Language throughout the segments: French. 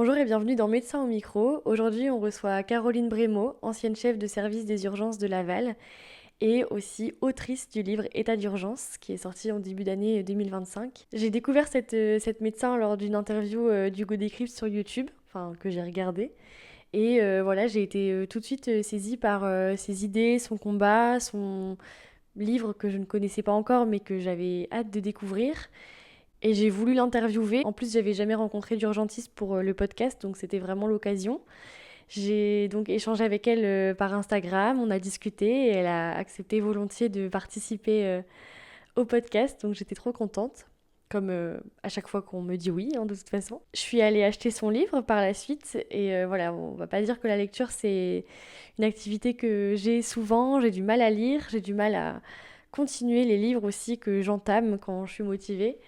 Bonjour et bienvenue dans Médecins au micro. Aujourd'hui, on reçoit Caroline Brémaud, ancienne chef de service des urgences de Laval et aussi autrice du livre État d'urgence qui est sorti en début d'année 2025. J'ai découvert cette médecin lors d'une interview d'Hugo Décrypte sur YouTube, enfin que j'ai regardé. Et voilà, j'ai été tout de suite saisie par ses idées, son combat, son livre que je ne connaissais pas encore mais que j'avais hâte de découvrir. Et j'ai voulu l'interviewer. En plus, j'avais jamais rencontré d'urgentiste pour le podcast, donc c'était vraiment l'occasion. J'ai donc échangé avec elle par Instagram, on a discuté et elle a accepté volontiers de participer au podcast, donc j'étais trop contente. Comme à chaque fois qu'on me dit oui, hein, de toute façon. Je suis allée acheter son livre par la suite et voilà, on va pas dire que la lecture c'est une activité que j'ai souvent, j'ai du mal à lire, j'ai du mal à continuer les livres aussi que j'entame quand je suis motivée.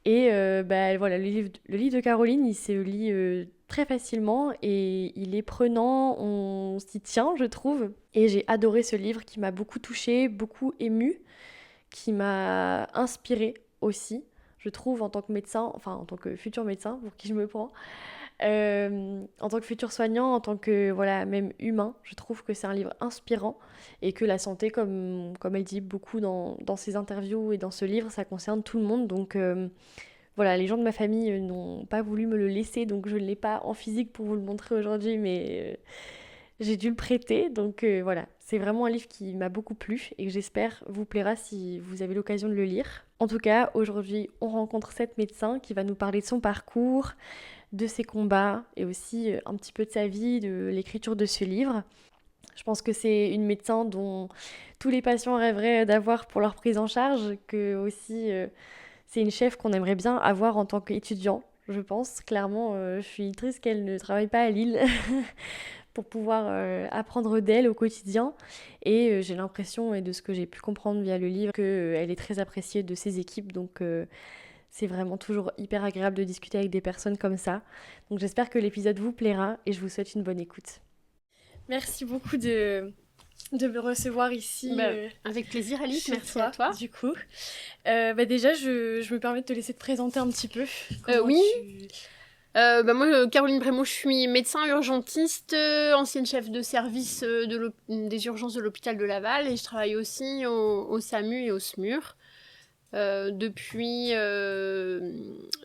Et voilà, le livre de Caroline, il se lit très facilement et il est prenant, on s'y tient, je trouve. Et j'ai adoré ce livre qui m'a beaucoup touchée, beaucoup émue, qui m'a inspirée aussi, je trouve, en tant que médecin, enfin en tant que futur médecin, pour qui je me prends. En tant que futur soignant, en tant que voilà, même humain, je trouve que c'est un livre inspirant et que la santé, comme elle dit beaucoup dans ses interviews et dans ce livre, ça concerne tout le monde. Donc voilà, les gens de ma famille n'ont pas voulu me le laisser, donc je ne l'ai pas en physique pour vous le montrer aujourd'hui, mais j'ai dû le prêter. Donc voilà, c'est vraiment un livre qui m'a beaucoup plu et que j'espère vous plaira si vous avez l'occasion de le lire. En tout cas, aujourd'hui, on rencontre cette médecin qui va nous parler de son parcours, de ses combats et aussi un petit peu de sa vie, de l'écriture de ce livre. Je pense que c'est une médecin dont tous les patients rêveraient d'avoir pour leur prise en charge, que aussi c'est une chef qu'on aimerait bien avoir en tant qu'étudiant, je pense. Clairement, je suis triste qu'elle ne travaille pas à Lille pour pouvoir apprendre d'elle au quotidien. Et j'ai l'impression, et de ce que j'ai pu comprendre via le livre, qu'elle est très appréciée de ses équipes. Donc c'est vraiment toujours hyper agréable de discuter avec des personnes comme ça. Donc j'espère que l'épisode vous plaira et je vous souhaite une bonne écoute. Merci beaucoup de me recevoir ici Avec plaisir, Alice, chez merci à toi, toi. du coup. Déjà, je me permets de te laisser te présenter un petit peu. Oui, Tu... moi, Caroline Brémaud, je suis médecin urgentiste, ancienne chef de service des urgences de l'hôpital de Laval, et je travaille aussi au SAMU et au SMUR. Depuis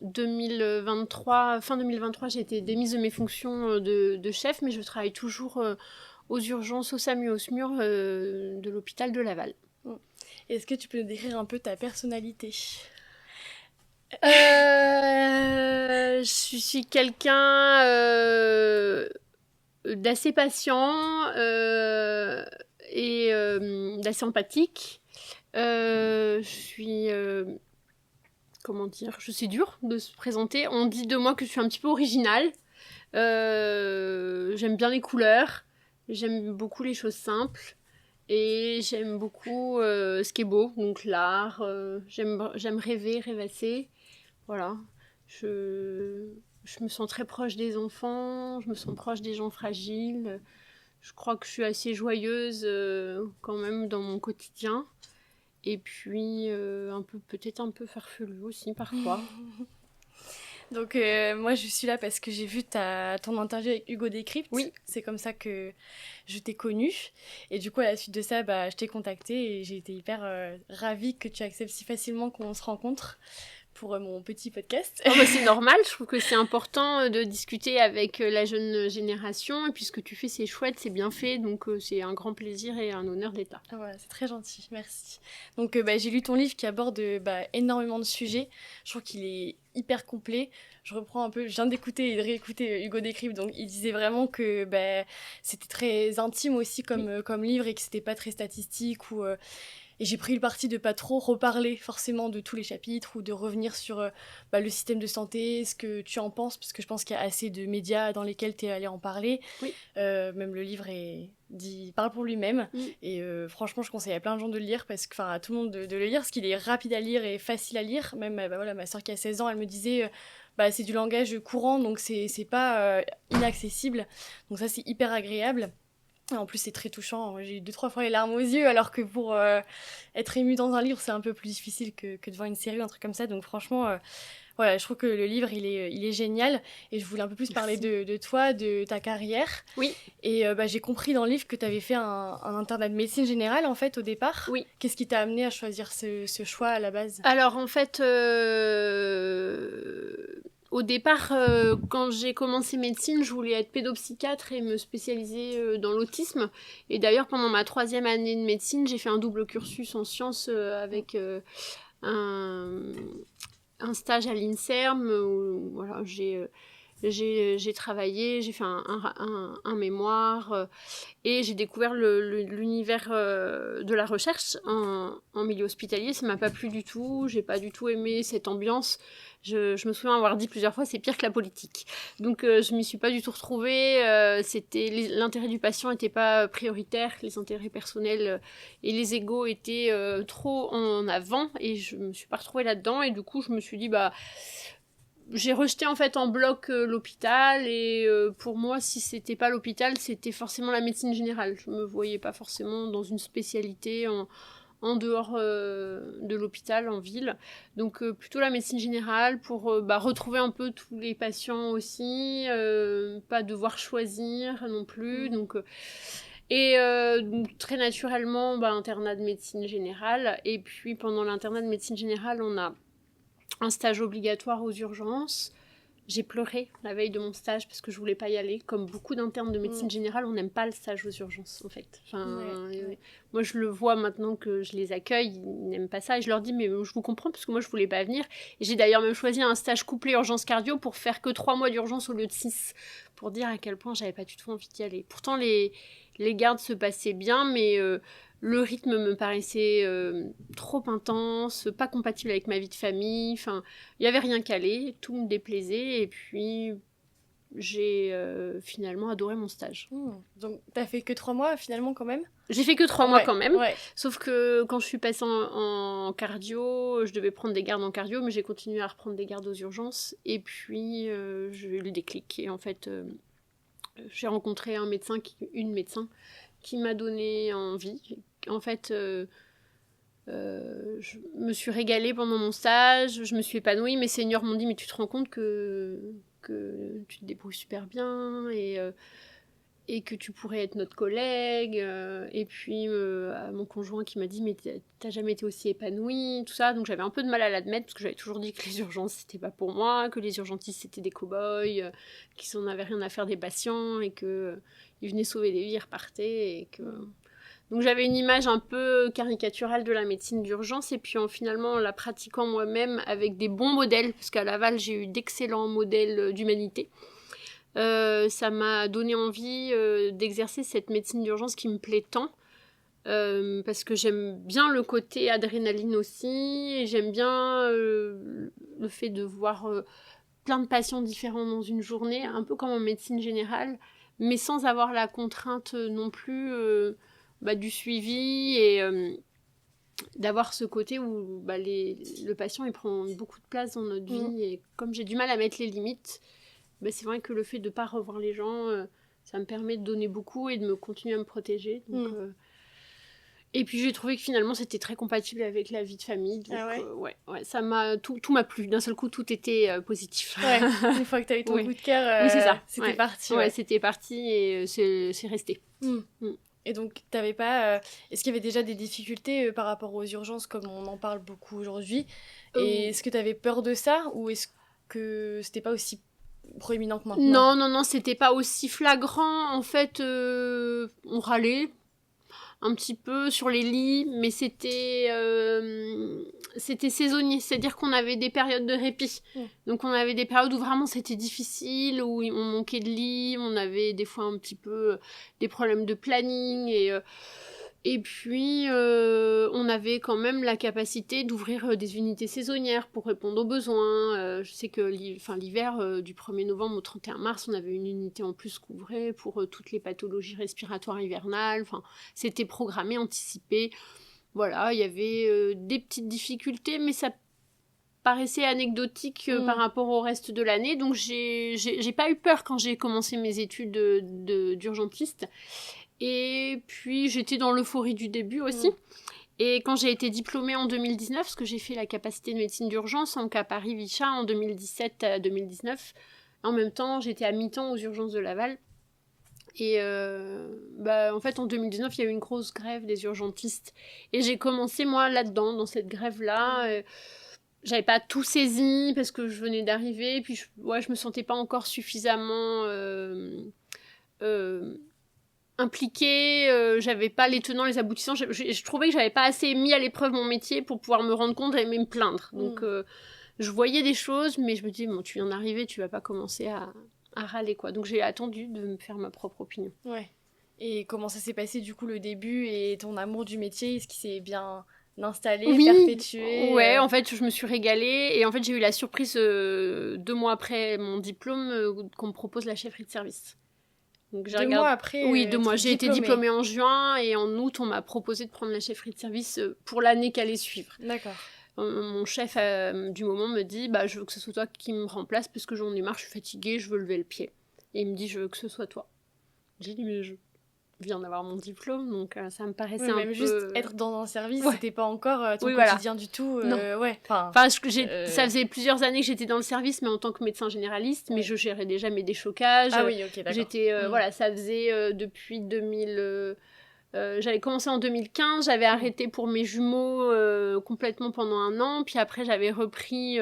2023, fin 2023, j'ai été démise de mes fonctions de chef, mais je travaille toujours aux urgences, au SAMU et au SMUR de l'hôpital de Laval. Est-ce que tu peux nous décrire un peu ta personnalité ? Je suis quelqu'un d'assez patient et d'assez empathique. Je suis... comment dire, c'est dur de se présenter. On dit de moi que je suis un petit peu originale. J'aime bien les couleurs. J'aime beaucoup les choses simples. Et j'aime beaucoup ce qui est beau, donc l'art. J'aime rêver, rêvasser. Voilà. Je me sens très proche des enfants, je me sens proche des gens fragiles. Je crois que je suis assez joyeuse quand même dans mon quotidien. Et puis peut-être un peu farfelue aussi parfois. Donc moi je suis là parce que j'ai vu ton interview avec Hugo Décrypte. Oui. C'est comme ça que je t'ai connue. Et du coup à la suite de ça, je t'ai contactée et j'ai été hyper ravie que tu acceptes si facilement qu'on se rencontre pour mon petit podcast. C'est normal, je trouve que c'est important de discuter avec la jeune génération. Et puis ce que tu fais, c'est chouette, c'est bien fait. Donc c'est un grand plaisir et un honneur d'être là. Ah voilà, c'est très gentil, merci. Donc j'ai lu ton livre qui aborde énormément de sujets. Je trouve qu'il est hyper complet. Je reprends un peu, je viens d'écouter et de réécouter Hugo Décrypte, donc il disait vraiment que c'était très intime aussi comme livre et que c'était pas très statistique ou et j'ai pris le parti de pas trop reparler forcément de tous les chapitres ou de revenir sur le système de santé, ce que tu en penses, parce que je pense qu'il y a assez de médias dans lesquels tu es allé en parler. Oui. Même le livre parle pour lui-même. Oui. Et franchement, je conseille à plein de gens de le lire, à tout le monde de le lire, parce qu'il est rapide à lire et facile à lire. Même ma soeur qui a 16 ans, elle me disait... c'est du langage courant, donc c'est pas inaccessible. Donc ça, c'est hyper agréable. En plus, c'est très touchant. J'ai eu 2-3 fois les larmes aux yeux, alors que pour être ému dans un livre, c'est un peu plus difficile que devant une série ou un truc comme ça. Donc franchement, Voilà, je trouve que le livre, il est génial. Et je voulais un peu plus parler de toi, de ta carrière. Oui. Et j'ai compris dans le livre que tu avais fait un internat de médecine générale, en fait, au départ. Oui. Qu'est-ce qui t'a amené à choisir ce choix à la base ? Alors, en fait, au départ, quand j'ai commencé médecine, je voulais être pédopsychiatre et me spécialiser dans l'autisme. Et d'ailleurs, pendant ma 3e année de médecine, j'ai fait un double cursus en sciences avec un stage à l'INSERM où voilà, j'ai travaillé, j'ai fait un mémoire et j'ai découvert l'univers de la recherche en milieu hospitalier. Ça m'a pas plu du tout, j'ai pas du tout aimé cette ambiance. Je me souviens avoir dit plusieurs fois, c'est pire que la politique. Donc je m'y suis pas du tout retrouvée. L'intérêt du patient n'était pas prioritaire, les intérêts personnels et les égos étaient trop en avant et je me suis pas retrouvée là-dedans. Et du coup, je me suis dit, j'ai rejeté en fait en bloc l'hôpital et pour moi si c'était pas l'hôpital c'était forcément la médecine générale. Je me voyais pas forcément dans une spécialité en dehors de l'hôpital en ville, donc plutôt la médecine générale pour retrouver un peu tous les patients aussi, pas devoir choisir non plus, donc très naturellement internat de médecine générale. Et puis pendant l'internat de médecine générale on a un stage obligatoire aux urgences. J'ai pleuré la veille de mon stage parce que je voulais pas y aller. Comme beaucoup d'internes de médecine générale, on n'aime pas le stage aux urgences, en fait. Moi, je le vois maintenant que je les accueille, ils n'aiment pas ça. Et je leur dis, mais je vous comprends parce que moi, je voulais pas venir. Et j'ai d'ailleurs même choisi un stage couplé urgence cardio pour faire que 3 mois d'urgence au lieu de 6. Pour dire à quel point j'avais pas du tout envie d'y aller. Pourtant, les gardes se passaient bien, mais le rythme me paraissait trop intense, pas compatible avec ma vie de famille. Enfin, il y avait rien calé, tout me déplaisait. Et puis, j'ai finalement adoré mon stage. Donc, t'as fait que 3 mois finalement quand même ? J'ai fait que 3 mois quand même. Ouais. Sauf que quand je suis passée en cardio, je devais prendre des gardes en cardio, mais j'ai continué à reprendre des gardes aux urgences. Et puis, j'ai eu le déclic. Et en fait, j'ai rencontré une médecin qui m'a donné envie. En fait, je me suis régalée pendant mon stage, je me suis épanouie. Mes seniors m'ont dit, mais tu te rends compte que tu te débrouilles super bien et que tu pourrais être notre collègue. Et puis, mon conjoint qui m'a dit, mais t'as jamais été aussi épanouie, tout ça. Donc, j'avais un peu de mal à l'admettre parce que j'avais toujours dit que les urgences, c'était pas pour moi, que les urgentistes, c'était des cow-boys, qu'ils n'en avaient rien à faire des patients et qu'ils venaient sauver des vies, ils repartaient et que... Donc j'avais une image un peu caricaturale de la médecine d'urgence et puis finalement en la pratiquant moi-même avec des bons modèles, parce qu'à Laval j'ai eu d'excellents modèles d'humanité, ça m'a donné envie d'exercer cette médecine d'urgence qui me plaît tant, parce que j'aime bien le côté adrénaline aussi, et j'aime bien le fait de voir plein de patients différents dans une journée, un peu comme en médecine générale, mais sans avoir la contrainte non plus... du suivi et d'avoir ce côté où le patient il prend beaucoup de place dans notre vie et comme j'ai du mal à mettre les limites, c'est vrai que le fait de ne pas revoir les gens, ça me permet de donner beaucoup et de me continuer à me protéger. Donc, et puis j'ai trouvé que finalement c'était très compatible avec la vie de famille. Donc ça m'a tout m'a plu. D'un seul coup tout était positif. Ouais, une fois que tu as eu ton coup de cœur, oui, c'est ça. C'était parti. Ouais, c'était parti et c'est resté. Et donc, t'avais pas... Est-ce qu'il y avait déjà des difficultés par rapport aux urgences, comme on en parle beaucoup aujourd'hui ? Et est-ce que t'avais peur de ça, ou est-ce que c'était pas aussi proéminent que maintenant ? Non, c'était pas aussi flagrant. En fait, on râlait un petit peu sur les lits, mais c'était saisonnier, c'est-à-dire qu'on avait des périodes de répit. Donc on avait des périodes où vraiment c'était difficile, où on manquait de lits, on avait des fois un petit peu des problèmes de planning, et puis on avait quand même la capacité d'ouvrir des unités saisonnières pour répondre aux besoins. Je sais que l'hiver du 1er novembre au 31 mars, on avait une unité en plus qu'ouvrait pour toutes les pathologies respiratoires hivernales. Enfin, c'était programmé, anticipé. Voilà, il y avait des petites difficultés, mais ça paraissait anecdotique par rapport au reste de l'année. Donc j'ai pas eu peur quand j'ai commencé mes études d'urgentiste. Et puis j'étais dans l'euphorie du début aussi. Et quand j'ai été diplômée en 2019, parce que j'ai fait la capacité de médecine d'urgence en cas Paris-Vichat en 2017 à 2019, en même temps, j'étais à mi-temps aux urgences de Laval. Et en fait, en 2019, il y a eu une grosse grève des urgentistes. Et j'ai commencé, moi, là-dedans, dans cette grève-là. J'avais pas tout saisi parce que je venais d'arriver. Puis, je me sentais pas encore suffisamment impliquée. J'avais pas les tenants, les aboutissants. Je trouvais que j'avais pas assez mis à l'épreuve mon métier pour pouvoir me rendre compte et même me plaindre. Donc, je voyais des choses, mais je me dis, bon, tu viens d'arriver, tu vas pas commencer à râler, quoi. Donc j'ai attendu de me faire ma propre opinion. Ouais. Et comment ça s'est passé, du coup, le début et ton amour du métier? Est-ce qu'il s'est bien installé, perpétué? Ouais, en fait, je me suis régalée. Et en fait, j'ai eu la surprise 2 mois après mon diplôme qu'on me propose la chefferie de service. Donc, 2 mois après? Oui, 2 mois. J'ai été diplômée en juin et en août, on m'a proposé de prendre la chefferie de service pour l'année qui allait suivre. D'accord. Mon chef du moment me dit je veux que ce soit toi qui me remplace parce que j'en ai marre, je suis fatiguée, je veux lever le pied. Et il me dit je veux que ce soit toi. J'ai dit mais je viens d'avoir mon diplôme, donc ça me paraissait même peu... juste être dans un service, c'était pas encore ton quotidien du tout. Non. Ouais. Ça faisait plusieurs années que j'étais dans le service, mais en tant que médecin généraliste, mais je gérais déjà mes déchocages. Ah oui, ok, d'accord. J'étais ça faisait depuis 2000. J'avais commencé en 2015, j'avais arrêté pour mes jumeaux complètement pendant 1 an, puis après j'avais repris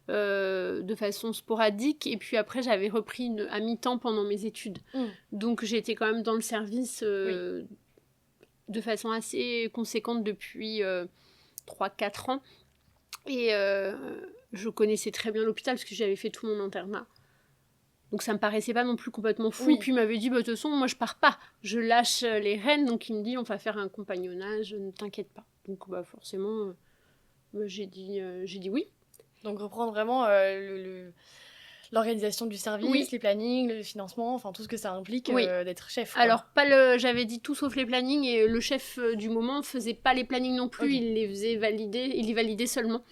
de façon sporadique, et puis après j'avais repris à mi-temps pendant mes études. Donc j'étais quand même dans le service de façon assez conséquente depuis 3-4 ans. Et je connaissais très bien l'hôpital parce que j'avais fait tout mon internat. Donc ça me paraissait pas non plus complètement fou. Puis il m'avait dit, de toute façon, moi je pars pas. Je lâche les rênes. Donc il me dit, on va faire un compagnonnage, ne t'inquiète pas. Donc forcément, j'ai dit oui. Donc reprendre vraiment l'organisation du service, les plannings, le financement, enfin tout ce que ça implique d'être chef. Quoi. Alors j'avais dit tout sauf les plannings, et le chef du moment faisait pas les plannings non plus, il les faisait valider, il les validait seulement.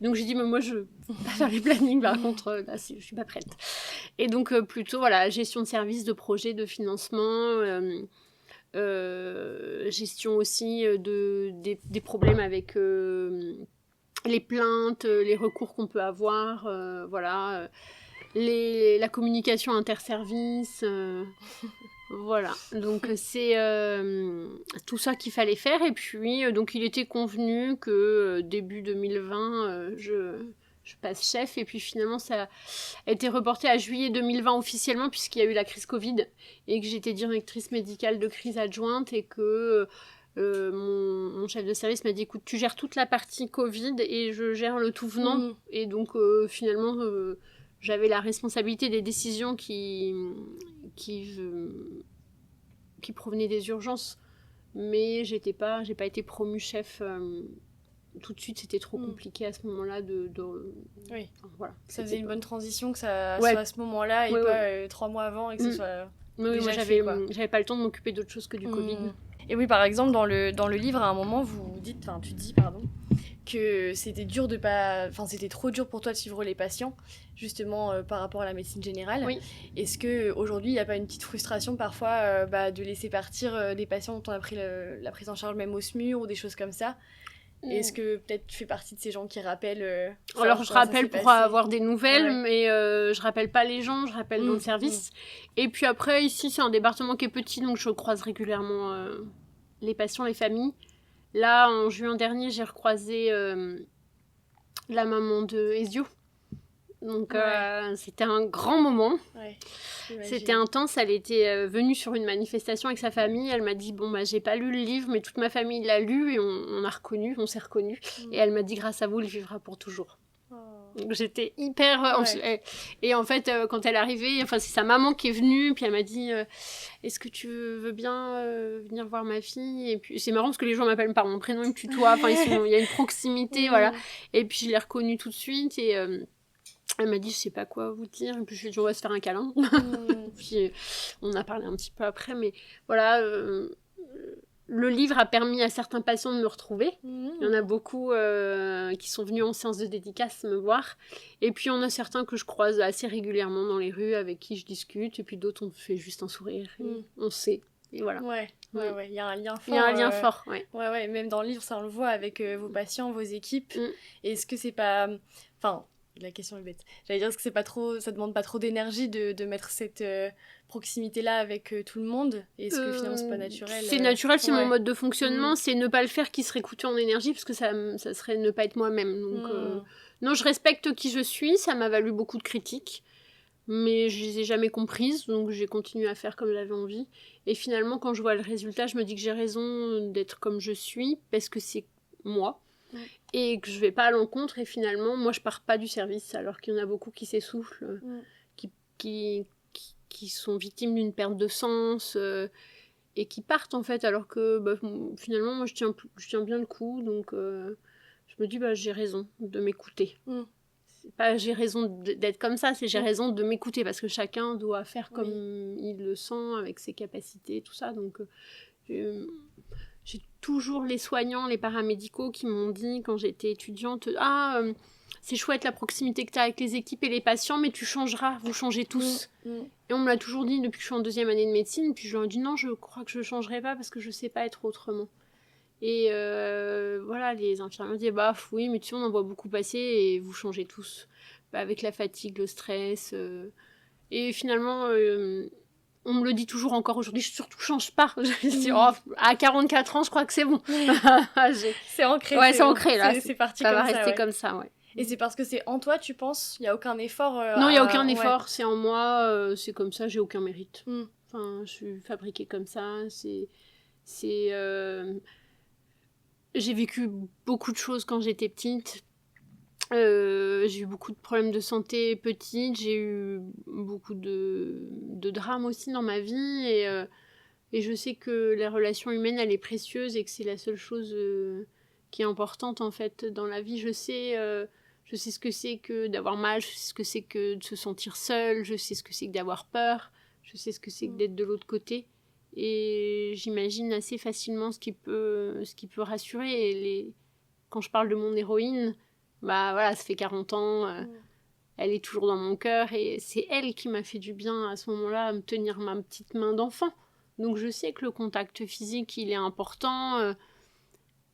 Donc j'ai dit mais moi je veux pas faire les plannings, par contre là je suis pas prête. Et donc plutôt gestion de service, de projet, de financement, gestion aussi des problèmes avec les plaintes, les recours qu'on peut avoir, la communication interservice, voilà. Donc c'est tout ça qu'il fallait faire. Et puis donc il était convenu que début 2020 je passe chef, et puis finalement ça a été reporté à juillet 2020 officiellement puisqu'il y a eu la crise Covid et que j'étais directrice médicale de crise adjointe, et que mon chef de service m'a dit écoute, tu gères toute la partie Covid et je gère le tout venant. Et donc finalement j'avais la responsabilité des décisions qui provenaient des urgences, mais j'ai pas été promue chef tout de suite. C'était trop compliqué à ce moment-là Oui. Enfin, voilà, ça faisait une bonne transition que ça soit à ce moment-là et pas 3 mois avant et que ce soit moi j'avais pas le temps de m'occuper d'autre chose que du Covid. Et oui, par exemple dans le livre, à un moment tu dis que c'était c'était trop dur pour toi de suivre les patients, justement par rapport à la médecine générale. Oui. Est-ce qu'aujourd'hui, il n'y a pas une petite frustration parfois de laisser partir des patients dont on a pris la prise en charge même au SMUR ou des choses comme ça? Est-ce que peut-être tu fais partie de ces gens qui rappellent Alors je rappelle pour avoir des nouvelles, mais je rappelle pas les gens, je rappelle dans le service. Et puis après, ici c'est un département qui est petit, donc je croise régulièrement les patients, les familles. Là, en juin dernier, j'ai recroisé la maman de Ezio. Donc c'était un grand moment. C'était intense. Elle était venue sur une manifestation avec sa famille. Elle m'a dit j'ai pas lu le livre, mais toute ma famille l'a lu, et on s'est reconnus. Et elle m'a dit grâce à vous, il vivra pour toujours. Donc j'étais hyper... Et en fait, quand elle est arrivée, c'est sa maman qui est venue, puis elle m'a dit est-ce que tu veux bien venir voir ma fille? Et puis c'est marrant parce que les gens m'appellent par mon prénom, ils me tutoient, il y a une proximité, voilà. Et puis je l'ai reconnue tout de suite, et elle m'a dit je sais pas quoi vous dire, et puis je lui ai dit on va se faire un câlin. Puis on a parlé un petit peu après, mais voilà, le livre a permis à certains patients de me retrouver. Il y en a beaucoup qui sont venus en séance de dédicace me voir. Et puis, il y en a certains que je croise assez régulièrement dans les rues, avec qui je discute. Et puis d'autres, on fait juste un sourire. On sait. Et voilà. Ouais, il y a un lien Il y a un lien fort. fort, ouais. Ouais, même dans le livre, ça on le voit avec vos patients, vos équipes. Mm. Et est-ce que c'est pas... Enfin, la question est bête. J'allais dire, est-ce que c'est pas trop... ça demande pas trop d'énergie de mettre cette proximité-là avec tout le monde? Et est-ce que finalement c'est pas naturel? C'est naturel, c'est mon Ouais. mode de fonctionnement, c'est ne pas le faire qui serait coûteux en énergie, parce que ça serait ne pas être moi-même. Donc, non, je respecte qui je suis, ça m'a valu beaucoup de critiques, mais je les ai jamais comprises, donc j'ai continué à faire comme j'avais envie. Et finalement, quand je vois le résultat, je me dis que j'ai raison d'être comme je suis, parce que c'est moi, et que je vais pas à l'encontre, et finalement, moi je pars pas du service, alors qu'il y en a beaucoup qui s'essoufflent, qui sont victimes d'une perte de sens, et qui partent en fait, alors que finalement moi je tiens bien le coup, donc je me dis j'ai raison de m'écouter. C'est pas j'ai raison d'être comme ça, c'est j'ai raison de m'écouter, parce que chacun doit faire comme il le sent, avec ses capacités, tout ça. Donc j'ai toujours les soignants, les paramédicaux qui m'ont dit quand j'étais étudiante, c'est chouette la proximité que tu as avec les équipes et les patients, mais tu changeras, vous changez tous. Et on me l'a toujours dit depuis que je suis en 2e année de médecine, puis je leur ai dit non, je crois que je changerai pas parce que je sais pas être autrement. Et voilà, les infirmiers disaient oui, mais tu sais, on en voit beaucoup passer et vous changez tous. Avec la fatigue, le stress. Et finalement, on me le dit toujours encore aujourd'hui, surtout change pas. À 44 ans, je crois que c'est bon. C'est ancré. Ouais, c'est ancré là. C'est parti ça comme va ça. rester comme ça, ouais. Et c'est parce que c'est en toi, tu penses? Il n'y a aucun effort Non, il n'y a aucun effort, c'est en moi, c'est comme ça, j'ai aucun mérite. Enfin, je suis fabriquée comme ça, j'ai vécu beaucoup de choses quand j'étais petite. J'ai eu beaucoup de problèmes de santé petite, j'ai eu beaucoup de drames aussi dans ma vie, et je sais que la relation humaine, elle est précieuse et que c'est la seule chose qui est importante en fait dans la vie. Je sais ce que c'est que d'avoir mal, je sais ce que c'est que de se sentir seule, je sais ce que c'est que d'avoir peur, je sais ce que c'est que d'être de l'autre côté. Et j'imagine assez facilement ce qui peut rassurer. Quand je parle de mon héroïne, ça fait 40 ans, elle est toujours dans mon cœur, et c'est elle qui m'a fait du bien à ce moment-là, à me tenir ma petite main d'enfant. Donc je sais que le contact physique, il est important,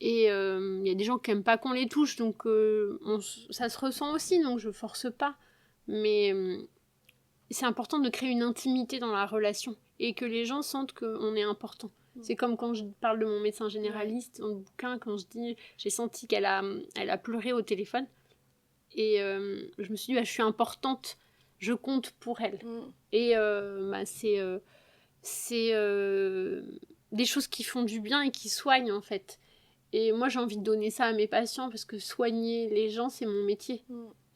et il y a des gens qui n'aiment pas qu'on les touche, donc ça se ressent aussi, donc je force pas. Mais c'est important de créer une intimité dans la relation, et que les gens sentent qu'on est important. C'est comme quand je parle de mon médecin généraliste dans le bouquin, quand je dis j'ai senti qu'elle a pleuré au téléphone, et je me suis dit je suis importante, je compte pour elle. Et c'est des choses qui font du bien et qui soignent en fait. Et moi j'ai envie de donner ça à mes patients, parce que soigner les gens, c'est mon métier.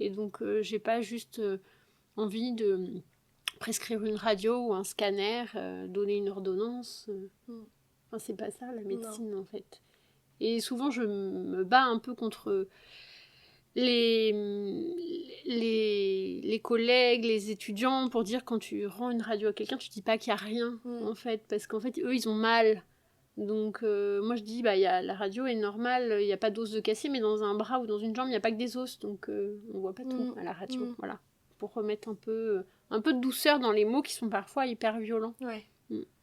Et donc j'ai pas juste envie de prescrire une radio ou un scanner, donner une ordonnance. Enfin, c'est pas ça la médecine en fait. Et souvent je me bats un peu contre les collègues, les étudiants, pour dire quand tu rends une radio à quelqu'un, tu dis pas qu'il y a rien en fait, parce qu'en fait eux ils ont mal. Donc moi je dis la radio est normale, il n'y a pas d'os de cassé, mais dans un bras ou dans une jambe il n'y a pas que des os, donc on voit pas tout à la radio. Voilà, pour remettre un peu de douceur dans les mots qui sont parfois hyper violents.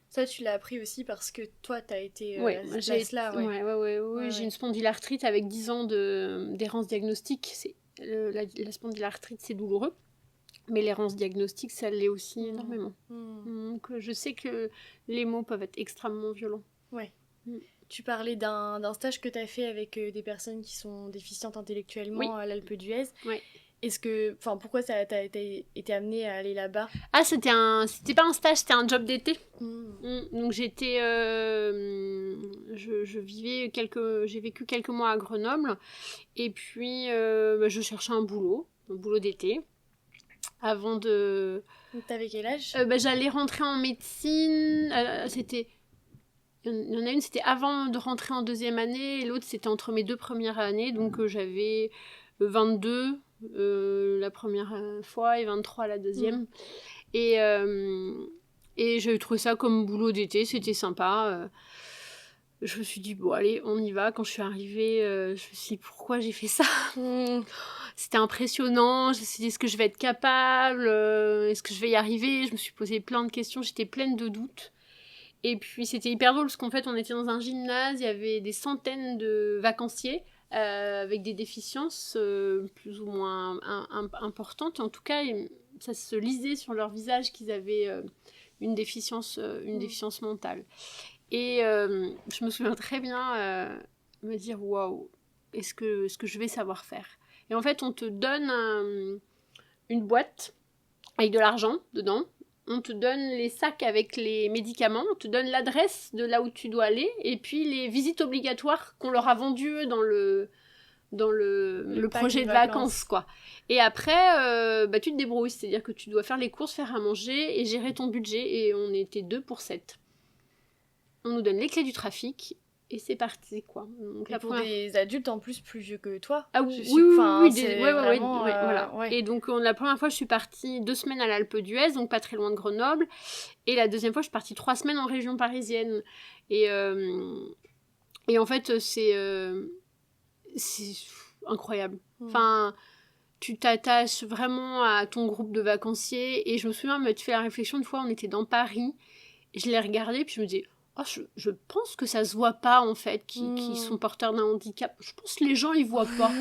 Ça, tu l'as appris aussi parce que toi, t'as été à cette place-là. J'ai une spondylarthrite avec 10 ans d'errance diagnostique. La spondylarthrite, c'est douloureux. Mais l'errance diagnostique, ça l'est aussi énormément. Donc, je sais que les mots peuvent être extrêmement violents. Tu parlais d'un stage que tu as fait avec des personnes qui sont déficientes intellectuellement à l'Alpe d'Huez. Est-ce que, pourquoi t'as été amenée à aller là-bas? C'était pas un stage, c'était un job d'été. Donc j'étais, j'ai vécu quelques mois à Grenoble, et puis je cherchais un boulot d'été, avant de. T'avais quel âge? J'allais rentrer en médecine. Il y en a une, c'était avant de rentrer en 2e année, et l'autre c'était entre mes 2 premières années, donc j'avais 22 la première fois et 23 la deuxième. Et j'avais trouvé ça comme boulot d'été, c'était sympa. Je me suis dit, bon allez, on y va. Quand je suis arrivée, je me suis dit, pourquoi j'ai fait ça? C'était impressionnant, je me suis dit, est-ce que je vais être capable? Est-ce que je vais y arriver? Je me suis posé plein de questions, j'étais pleine de doutes. Et puis c'était hyper drôle parce qu'en fait on était dans un gymnase, il y avait des centaines de vacanciers avec des déficiences plus ou moins importantes. En tout cas, ça se lisait sur leur visage qu'ils avaient une déficience mentale. Et je me souviens très bien me dire waouh, est-ce que je vais savoir faire? Et en fait, on te donne une boîte avec de l'argent dedans. On te donne les sacs avec les médicaments, on te donne l'adresse de là où tu dois aller, et puis les visites obligatoires qu'on leur a vendues dans le projet de vacances, quoi. Et après, tu te débrouilles, c'est-à-dire que tu dois faire les courses, faire à manger et gérer ton budget, et on était 2 pour 7. On nous donne les clés du trafic, et c'est parti, quoi. Donc, et pour des adultes en plus plus vieux que toi. Ah oui, voilà. Ouais. Et donc la première fois je suis partie 2 semaines à l'Alpe d'Huez, donc pas très loin de Grenoble, et la deuxième fois je suis partie 3 semaines en région parisienne. Et en fait c'est incroyable. Enfin, tu t'attaches vraiment à ton groupe de vacanciers, et je me souviens me fait la réflexion une fois, on était dans Paris, et je l'ai regardé, puis je me dis oh, je pense que ça se voit pas, en fait, qui sont porteurs d'un handicap. Je pense que les gens, ils voient pas.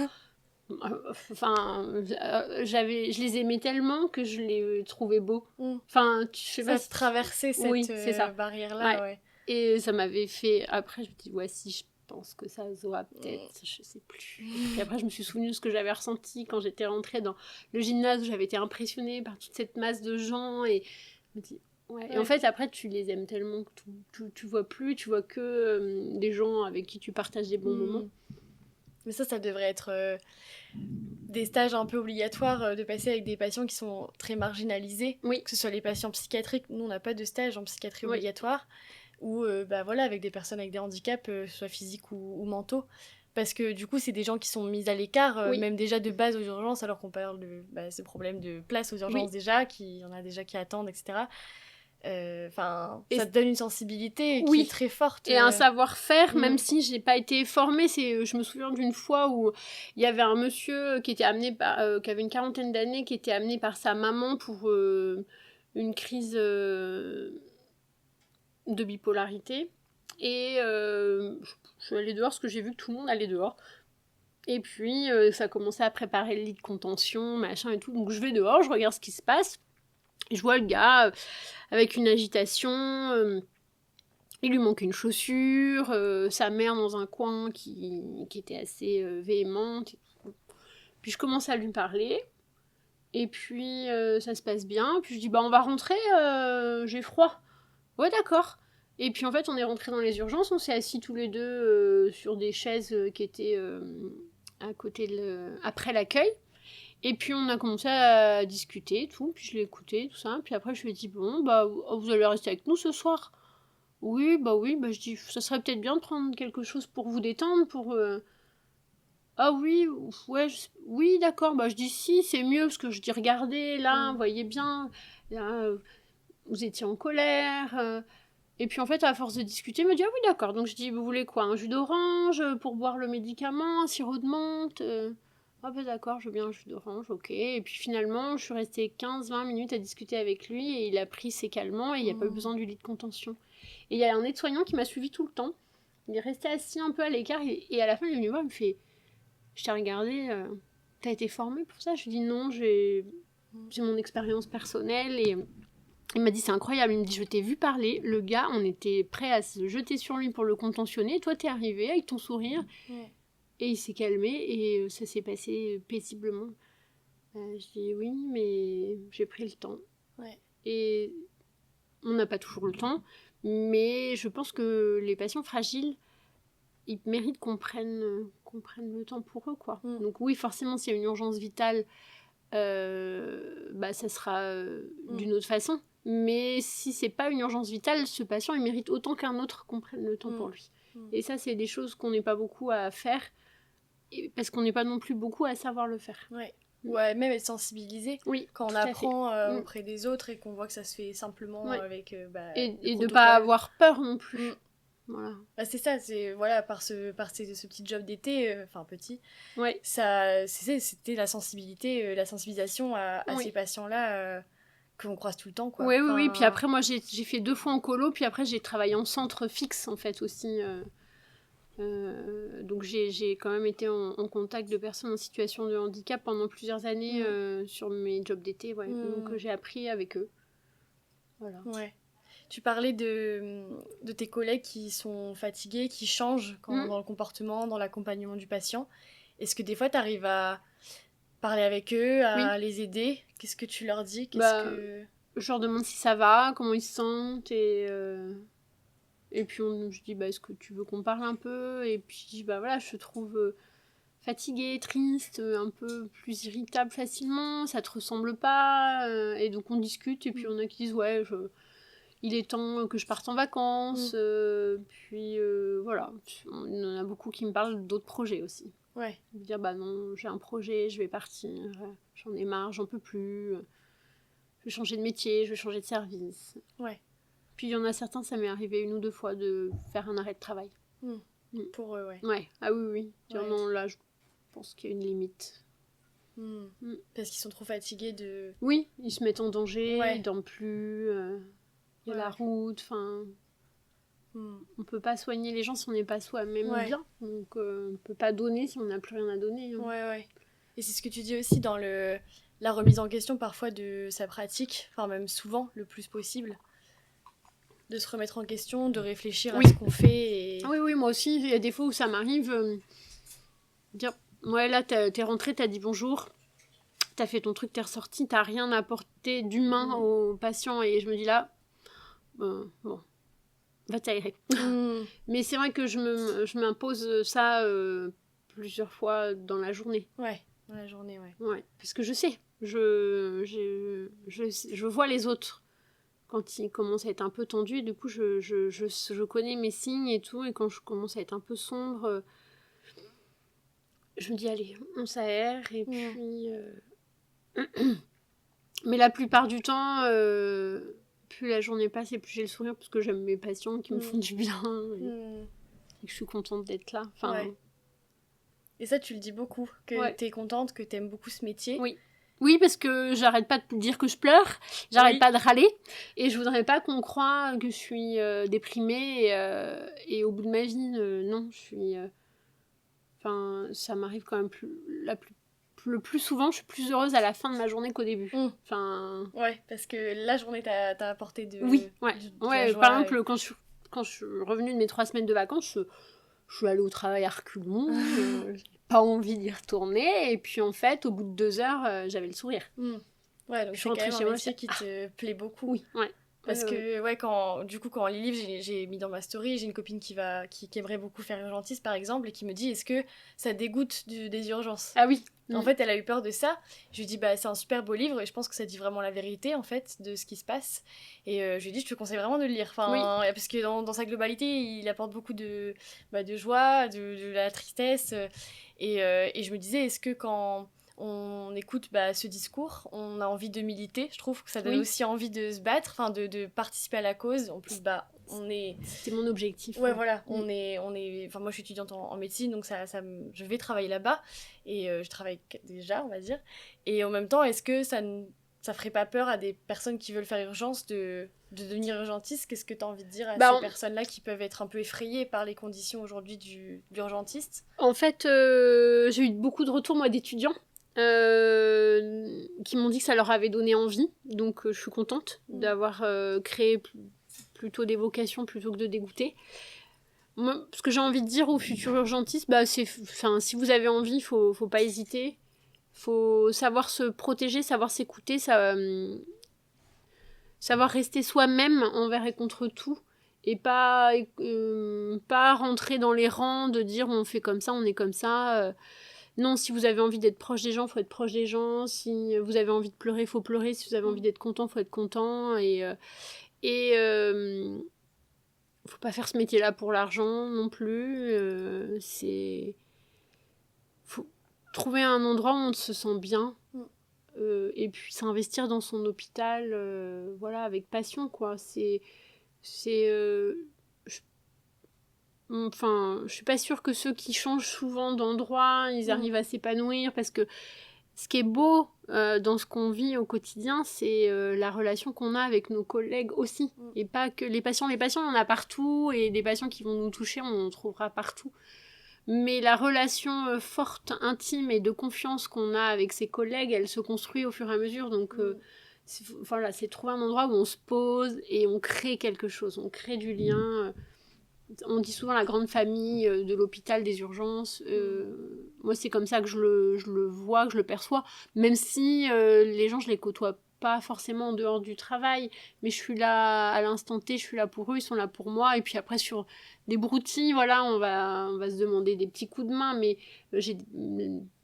Enfin, je les aimais tellement que je les trouvais beaux. Enfin, je sais pas. Ça traversait cette barrière-là, ouais. Et ça m'avait fait... Après, je me dis, ouais, si, je pense que ça se voit peut-être, je sais plus. Et après, je me suis souvenue de ce que j'avais ressenti quand j'étais rentrée dans le gymnase, où j'avais été impressionnée par toute cette masse de gens, et je me dis... Ouais. Et en fait, après, tu les aimes tellement que tu vois plus, tu vois que des gens avec qui tu partages des bons moments. Mais ça devrait être des stages un peu obligatoires de passer avec des patients qui sont très marginalisés, que ce soit les patients psychiatriques. Nous, on n'a pas de stage en psychiatrie obligatoire, ou avec des personnes avec des handicaps, soit physiques ou mentaux. Parce que du coup, c'est des gens qui sont mis à l'écart, même déjà de base aux urgences, alors qu'on parle de ce problème de place aux urgences déjà, qu'il y en a déjà qui attendent, etc. Ça te donne une sensibilité qui est très forte. Et un savoir-faire, même si j'ai pas été formée. Je me souviens d'une fois où il y avait un monsieur qui était amené qui avait une 40aine d'années, qui était amené par sa maman pour une crise de bipolarité. Et je suis allée dehors parce que j'ai vu que tout le monde allait dehors. Et puis ça commençait à préparer le lit de contention, machin et tout. Donc je vais dehors, je regarde ce qui se passe. Je vois le gars avec une agitation, il lui manque une chaussure, sa mère dans un coin qui était assez véhémente. Puis je commence à lui parler, et puis ça se passe bien. Puis je dis on va rentrer, j'ai froid. Ouais, d'accord. Et puis en fait on est rentrés dans les urgences, on s'est assis tous les deux sur des chaises qui étaient à côté après l'accueil. Et puis on a commencé à discuter, tout, puis je l'ai écouté, tout ça, puis après je lui ai dit, vous allez rester avec nous ce soir? Oui, je dis, ça serait peut-être bien de prendre quelque chose pour vous détendre, Ah oui, ouais, oui, d'accord, je dis si, c'est mieux, parce que je dis, regardez, là, vous voyez bien, là, vous étiez en colère, et puis en fait, à force de discuter, il me dit, ah oui, d'accord, donc je dis, vous voulez quoi, un jus d'orange pour boire le médicament, un sirop de menthe Ah d'accord, je veux bien un jus d'orange, ok. Et puis finalement, je suis restée 15-20 minutes à discuter avec lui, et il a pris ses calmants, et il n'y a pas eu besoin du lit de contention. Et il y a un aide-soignant qui m'a suivi tout le temps. Il est resté assis un peu à l'écart, et à la fin, il est venu voir, il me fait, je t'ai regardé, t'as été formée pour ça? Je lui dis non, j'ai mon expérience personnelle, et il m'a dit c'est incroyable, il me dit je t'ai vu parler, le gars, on était prêt à se jeter sur lui pour le contentionner, toi t'es arrivé avec ton sourire, et il s'est calmé, et ça s'est passé paisiblement. Je dis oui, mais j'ai pris le temps. Et on n'a pas toujours le temps, mais je pense que les patients fragiles, ils méritent qu'on prenne le temps pour eux, quoi. Donc oui, forcément, s'il y a une urgence vitale, ça sera d'une autre façon. Mais si c'est pas une urgence vitale, ce patient, il mérite autant qu'un autre qu'on prenne le temps pour lui. Et ça, c'est des choses qu'on n'est pas beaucoup à faire, parce qu'on n'est pas non plus beaucoup à savoir le faire. Ouais, même être sensibilisé. Oui, quand on apprend auprès des autres et qu'on voit que ça se fait simplement avec et de pas avoir peur non plus. Voilà. C'est ça, c'est par ce petit job d'été, petit. C'était la sensibilisation à ces patients-là qu'on croise tout le temps, quoi. Oui, oui, Enfin, oui. Puis après, moi, j'ai fait 2 fois en colo, puis après, j'ai travaillé en centre fixe, en fait, aussi. Donc, j'ai quand même été en contact de personnes en situation de handicap pendant plusieurs années sur mes jobs d'été, ouais. Donc, j'ai appris avec eux. Voilà. Ouais. Tu parlais de tes collègues qui sont fatigués, qui changent dans le comportement, dans l'accompagnement du patient. Est-ce que des fois, tu arrives à parler avec eux, à les aider? Qu'est-ce que tu leur dis? Je leur demande si ça va, comment ils se sentent, et puis je dis, est-ce que tu veux qu'on parle un peu? Et puis, voilà, je te trouve fatiguée, triste, un peu plus irritable facilement, ça te ressemble pas, et donc on discute, et puis on a qui disent, ouais, il est temps que je parte en vacances, puis voilà, on en a beaucoup qui me parlent d'autres projets aussi. Ouais. Me dire, non, j'ai un projet, je vais partir, j'en ai marre, j'en peux plus, je vais changer de métier, je vais changer de service. Ouais. Puis il y en a certains, ça m'est arrivé 1 ou 2 fois de faire un arrêt de travail. Pour eux, ouais. Ouais, ah oui. Ouais. Non, là, je pense qu'il y a une limite. Parce qu'ils sont trop fatigués de... Oui, ils se mettent en danger, ils dorment plus, il y a la route, enfin... On peut pas soigner les gens si on n'est pas soi-même bien. Donc on peut pas donner si on n'a plus rien à donner. Hein. Ouais. Et c'est ce que tu dis aussi dans la remise en question parfois de sa pratique, enfin même souvent, le plus possible. De se remettre en question, de réfléchir à ce qu'on fait. Oui, moi aussi, il y a des fois où ça m'arrive. Dire, ouais, là, t'es rentré, t'as dit bonjour, t'as fait ton truc, t'es ressorti, t'as rien apporté d'humain au patient. Et je me dis là, bon, va t'aérer. Mais c'est vrai que je m'impose ça plusieurs fois dans la journée. Ouais, dans la journée, ouais. Parce que je sais, je vois les autres quand ils commencent à être un peu tendus, et du coup je connais mes signes et tout, et quand je commence à être un peu sombre, je me dis allez, on s'aère, et puis mais la plupart du temps, plus la journée passe et plus j'ai le sourire, parce que j'aime mes patients qui me font du bien, et que je suis contente d'être là. Et ça, tu le dis beaucoup, que t'es contente, que t'aimes beaucoup ce métier. Oui, parce que j'arrête pas de dire que je pleure, j'arrête pas de râler, et je voudrais pas qu'on croie que je suis déprimée, et au bout de ma vie, non, je suis... ça m'arrive quand même le plus souvent, je suis plus heureuse à la fin de ma journée qu'au début. Ouais, parce que la journée t'as apporté de... Oui, de la joie, par exemple, quand je suis revenue de mes 3 semaines de vacances, je suis allée au travail à reculons, pas envie d'y retourner, et puis en fait, au bout de 2 heures, j'avais le sourire. Ouais, donc c'est quand même un métier qui te plaît beaucoup. Oui, ouais. Parce que, quand on lit le livre, j'ai mis dans ma story, j'ai une copine qui aimerait beaucoup faire urgentiste, par exemple, et qui me dit, est-ce que ça dégoûte des urgences? Ah oui. En fait, elle a eu peur de ça. Je lui dis, c'est un super beau livre, et je pense que ça dit vraiment la vérité, en fait, de ce qui se passe. Et je lui ai dit, je te conseille vraiment de le lire. Parce que dans sa globalité, il apporte beaucoup de joie, de la tristesse. Et je me disais, est-ce que quand on écoute ce discours, on a envie de militer, je trouve que ça donne aussi envie de se battre, de participer à la cause. En plus, on est... C'était mon objectif. Ouais, voilà, on est... Enfin, moi, je suis étudiante en médecine, donc je vais travailler là-bas, et je travaille déjà, on va dire. Et en même temps, est-ce que ça ferait pas peur à des personnes qui veulent faire urgence de devenir urgentiste? Qu'est-ce que tu as envie de dire à ces personnes-là qui peuvent être un peu effrayées par les conditions aujourd'hui de l'urgentiste? En fait, j'ai eu beaucoup de retours, moi, d'étudiants qui m'ont dit que ça leur avait donné envie, donc je suis contente d'avoir créé plutôt des vocations plutôt que de dégoûter. Moi, ce que j'ai envie de dire aux futurs urgentistes, si vous avez envie, faut pas hésiter, faut savoir se protéger, savoir s'écouter, savoir rester soi-même envers et contre tout, et pas rentrer dans les rangs de dire on fait comme ça, on est comme ça. Non, si vous avez envie d'être proche des gens, faut être proche des gens. Si vous avez envie de pleurer, faut pleurer. Si vous avez envie d'être content, faut être content. Et faut pas faire ce métier-là pour l'argent non plus. Faut trouver un endroit où on se sent bien. Et puis s'investir dans son hôpital, avec passion, quoi. Je suis pas sûre que ceux qui changent souvent d'endroit, ils arrivent à s'épanouir, parce que Ce qui est beau dans ce qu'on vit au quotidien, c'est la relation qu'on a avec nos collègues aussi. Et pas que les patients. Les patients, on en a partout, et des patients qui vont nous toucher, on en trouvera partout. Mais la relation forte, intime et de confiance qu'on a avec ses collègues, elle se construit au fur et à mesure. Donc, c'est trouver un endroit où on se pose et on crée quelque chose. On crée du lien. On dit souvent la grande famille de l'hôpital, des urgences. Moi, c'est comme ça que je le vois, que je le perçois. Même si les gens, je les côtoie pas forcément en dehors du travail. Mais je suis là à l'instant T, je suis là pour eux, ils sont là pour moi. Et puis après, sur des broutilles, voilà, on va se demander des petits coups de main. Mais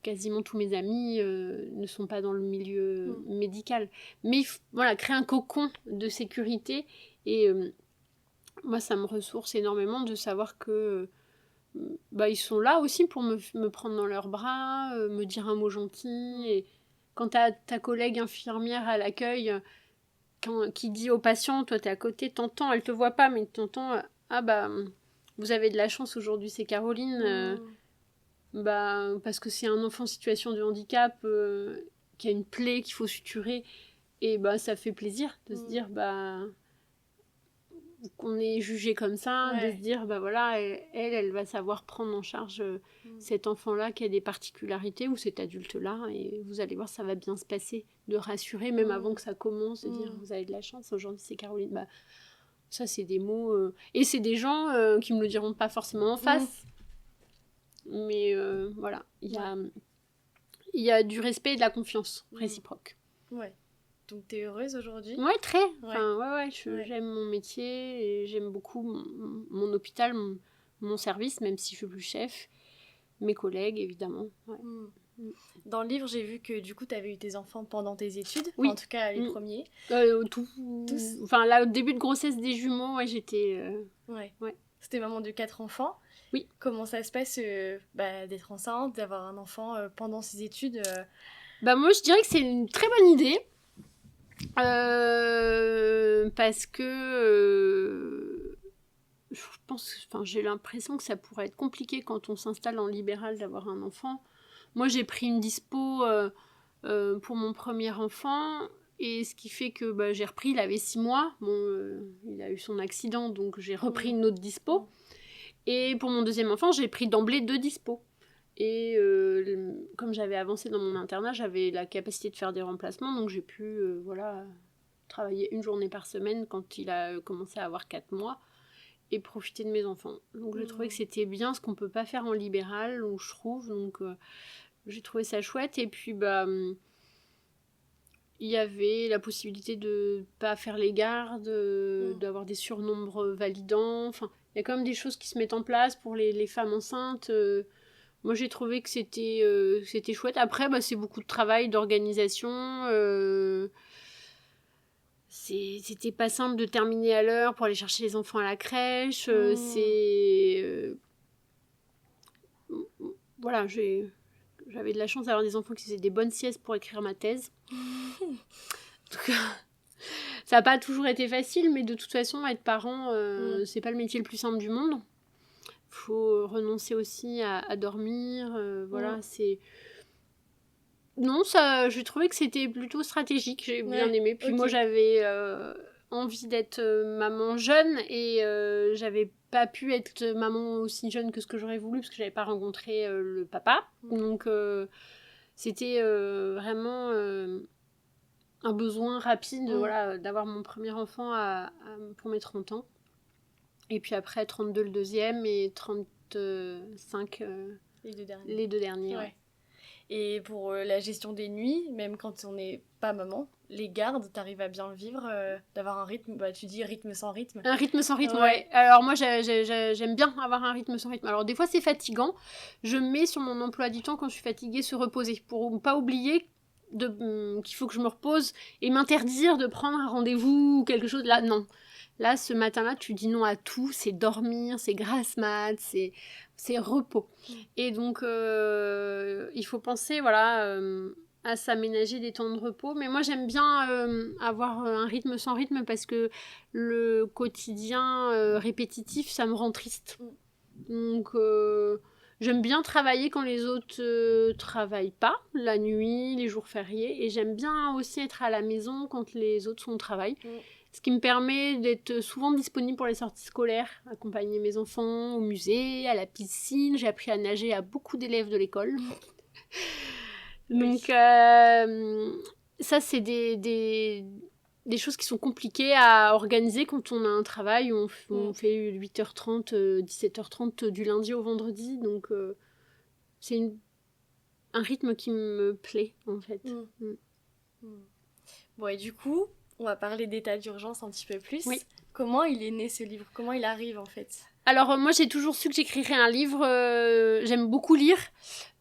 quasiment tous mes amis ne sont pas dans le milieu médical. Mais voilà, créer un cocon de sécurité. Et moi, ça me ressource énormément de savoir que ils sont là aussi pour me prendre dans leurs bras, me dire un mot gentil. Et quand t'as ta collègue infirmière à l'accueil qui dit au patient, toi t'es à côté, t'entends, elle te voit pas, mais t'entends, vous avez de la chance aujourd'hui, c'est Caroline, parce que c'est un enfant en situation de handicap qui a une plaie qu'il faut suturer. Et ça fait plaisir de se dire, qu'on est jugé comme ça, de se dire voilà, elle va savoir prendre en charge cet enfant-là qui a des particularités, ou cet adulte-là, et vous allez voir, ça va bien se passer, de rassurer même avant que ça commence, de dire vous avez de la chance, aujourd'hui c'est Caroline. Ça c'est des mots et c'est des gens qui me le diront pas forcément en face, mais voilà, il y a du respect et de la confiance réciproque. Donc t'es heureuse aujourd'hui ? Ouais, très. Enfin, j'aime mon métier et j'aime beaucoup mon hôpital, mon service, même si je suis plus chef. Mes collègues, évidemment. Ouais. Dans le livre, j'ai vu que du coup, t'avais eu tes enfants pendant tes études. Oui. En tout cas, les premiers. Tous. Enfin, là, au début de grossesse des jumeaux, j'étais... Ouais. C'était maman de 4 enfants. Oui. Comment ça se passe d'être enceinte, d'avoir un enfant pendant ses études Moi, je dirais que c'est une très bonne idée. Parce que je pense, j'ai l'impression que ça pourrait être compliqué quand on s'installe en libéral d'avoir un enfant. Moi, j'ai pris une dispo pour mon premier enfant, et ce qui fait que j'ai repris, il avait 6 mois. Il a eu son accident, donc j'ai repris une autre dispo. Et pour mon deuxième enfant, j'ai pris d'emblée 2 dispos. Et comme j'avais avancé dans mon internat, j'avais la capacité de faire des remplacements, donc j'ai pu travailler une journée par semaine quand il a commencé à avoir 4 mois et profiter de mes enfants. Donc j'ai trouvé que c'était bien, ce qu'on peut pas faire en libéral, je trouve, donc j'ai trouvé ça chouette. Et puis il y avait la possibilité de pas faire les gardes, d'avoir des surnombres validants, enfin il y a quand même des choses qui se mettent en place pour les femmes enceintes. Moi, j'ai trouvé que c'était chouette. Après, c'est beaucoup de travail, d'organisation. C'était pas simple de terminer à l'heure pour aller chercher les enfants à la crèche. Voilà, j'avais de la chance d'avoir des enfants qui faisaient des bonnes siestes pour écrire ma thèse. Donc, ça n'a pas toujours été facile, mais de toute façon, être parent, c'est pas le métier le plus simple du monde. Faut renoncer aussi à dormir, voilà, c'est... Non, ça, j'ai trouvé que c'était plutôt stratégique, j'ai bien aimé. Puis moi, j'avais envie d'être maman jeune, et j'avais pas pu être maman aussi jeune que ce que j'aurais voulu, parce que j'avais pas rencontré le papa. Donc, c'était vraiment un besoin rapide, voilà, d'avoir mon premier enfant pour mes 30 ans. Et puis après, 32 le deuxième et 35 les deux derniers. Ouais. Et pour la gestion des nuits, même quand on n'est pas maman, les gardes, t'arrives à bien le vivre, d'avoir un rythme, tu dis rythme sans rythme. Un rythme sans rythme, ouais. Alors moi, j'aime bien avoir un rythme sans rythme. Alors des fois, c'est fatigant. Je mets sur mon emploi du temps, quand je suis fatiguée, se reposer, pour ne pas oublier qu'il faut que je me repose et m'interdire de prendre un rendez-vous ou quelque chose. Là, non. Là, ce matin-là, tu dis non à tout, c'est dormir, c'est grasse mat, c'est repos. Et donc, il faut penser, voilà, à s'aménager des temps de repos. Mais moi, j'aime bien avoir un rythme sans rythme, parce que le quotidien répétitif, ça me rend triste. Donc, J'aime bien travailler quand les autres travaillent pas, la nuit, les jours fériés. Et j'aime bien aussi être à la maison quand les autres sont au travail. Ce qui me permet d'être souvent disponible pour les sorties scolaires, accompagner mes enfants au musée, à la piscine. J'ai appris à nager à beaucoup d'élèves de l'école. Donc, ça, c'est des choses qui sont compliquées à organiser quand on a un travail où on fait 8h30, 17h30 du lundi au vendredi. Donc, c'est un rythme qui me plaît, en fait. Bon, et du coup, on va parler d'état d'urgence un petit peu plus. Oui. Comment il est né ce livre? Comment il arrive en fait? Alors, moi, j'ai toujours su que j'écrirais un livre. J'aime beaucoup lire.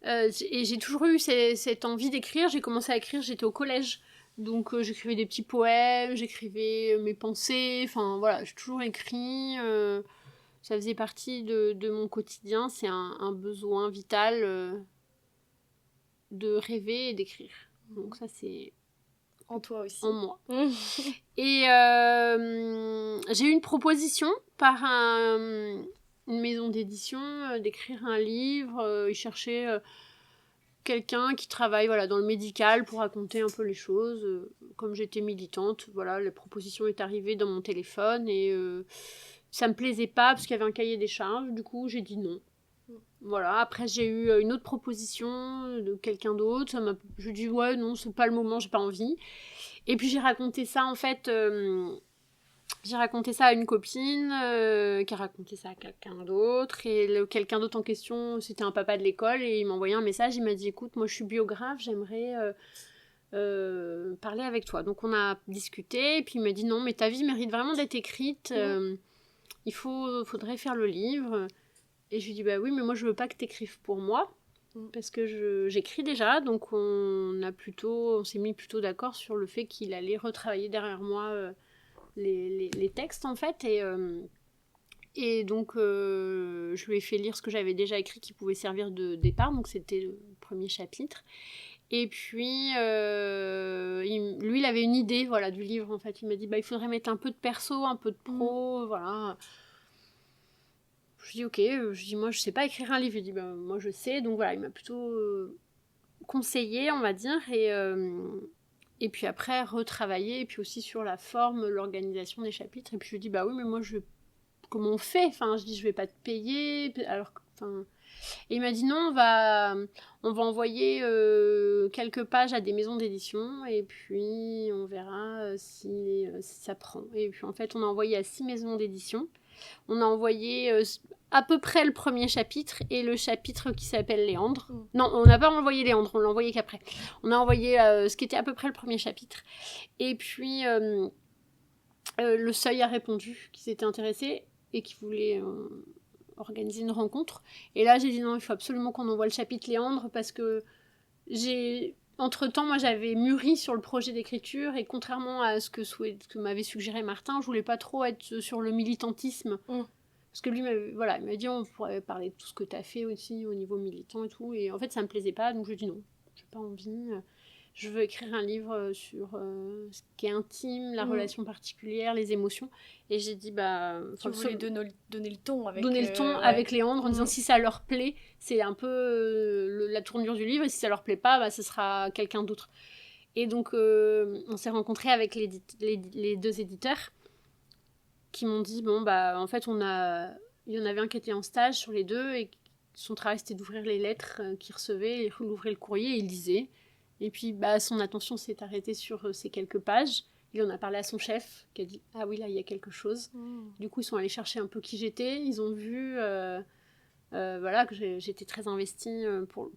Et j'ai toujours eu cette envie d'écrire. J'ai commencé à écrire, j'étais au collège. Donc, j'écrivais des petits poèmes, j'écrivais mes pensées. Enfin, voilà, j'ai toujours écrit. Ça faisait partie de mon quotidien. C'est un besoin vital de rêver et d'écrire. Donc, ça, c'est... En toi aussi. En moi. Et j'ai eu une proposition par une maison d'édition d'écrire un livre. Ils cherchaient quelqu'un qui travaille dans le médical pour raconter un peu les choses. Comme j'étais militante, la proposition est arrivée dans mon téléphone et ça me plaisait pas parce qu'il y avait un cahier des charges. Du coup, j'ai dit non. Voilà, après j'ai eu une autre proposition de quelqu'un d'autre. Je dis ouais, non, c'est pas le moment, j'ai pas envie. Et puis j'ai raconté ça en fait, j'ai raconté ça à une copine qui a raconté ça à quelqu'un d'autre. Et quelqu'un d'autre en question, c'était un papa de l'école et il m'a envoyé un message. Il m'a dit écoute, moi je suis biographe, j'aimerais parler avec toi. Donc on a discuté et puis il m'a dit non, mais ta vie mérite vraiment d'être écrite. Il faudrait faire le livre. Et je lui dis bah oui, mais moi je veux pas que t'écrives pour moi parce que j'écris déjà. Donc on s'est mis plutôt d'accord sur le fait qu'il allait retravailler derrière moi les textes en fait. Et donc je lui ai fait lire ce que j'avais déjà écrit qui pouvait servir de départ. Donc c'était le premier chapitre. Et puis lui il avait une idée du livre en fait. Il m'a dit bah il faudrait mettre un peu de perso, un peu de pro, voilà. Je dis ok, je dis moi je sais pas écrire un livre, je dis bah moi je sais, donc voilà, il m'a plutôt conseillé on va dire, et puis après retravailler, et puis aussi sur la forme, l'organisation des chapitres, et puis je lui dis bah oui mais moi comment on fait, enfin je dis je vais pas te payer, alors enfin... Et il m'a dit non, on va envoyer quelques pages à des maisons d'édition et puis on verra si ça prend. Et puis en fait on a envoyé à 6 maisons d'édition. On a envoyé à peu près le premier chapitre et le chapitre qui s'appelle Léandre. Non, on n'a pas envoyé Léandre, on l'a envoyé qu'après. On a envoyé ce qui était à peu près le premier chapitre. Et puis, le Seuil a répondu qu'ils étaient intéressés et qu'ils voulaient organiser une rencontre. Et là, j'ai dit non, il faut absolument qu'on envoie le chapitre Léandre parce que entre-temps, moi, j'avais mûri sur le projet d'écriture et contrairement à ce que m'avait suggéré Martin, je voulais pas trop être sur le militantisme. Parce que lui, il m'a dit on pourrait parler de tout ce que tu as fait aussi au niveau militant et tout. Et en fait, ça me plaisait pas, donc je dis non, j'ai pas envie. Je veux écrire un livre sur ce qui est intime, la relation particulière, les émotions. Et j'ai dit, bah... Tu voulais donner le ton avec... avec Léandre en disant si ça leur plaît, c'est un peu la tournure du livre. Et si ça leur plaît pas, bah, ce sera quelqu'un d'autre. Et donc, on s'est rencontrés avec les deux éditeurs qui m'ont dit, bon, bah, en fait, il y en avait un qui était en stage sur les deux et son travail, c'était d'ouvrir les lettres qu'il recevait, il ouvrait le courrier et il lisait. Et puis, bah, son attention s'est arrêtée sur ces quelques pages. Il en a parlé à son chef, qui a dit « Ah oui, là, il y a quelque chose. » Du coup, ils sont allés chercher un peu qui j'étais. Ils ont vu que j'étais très investie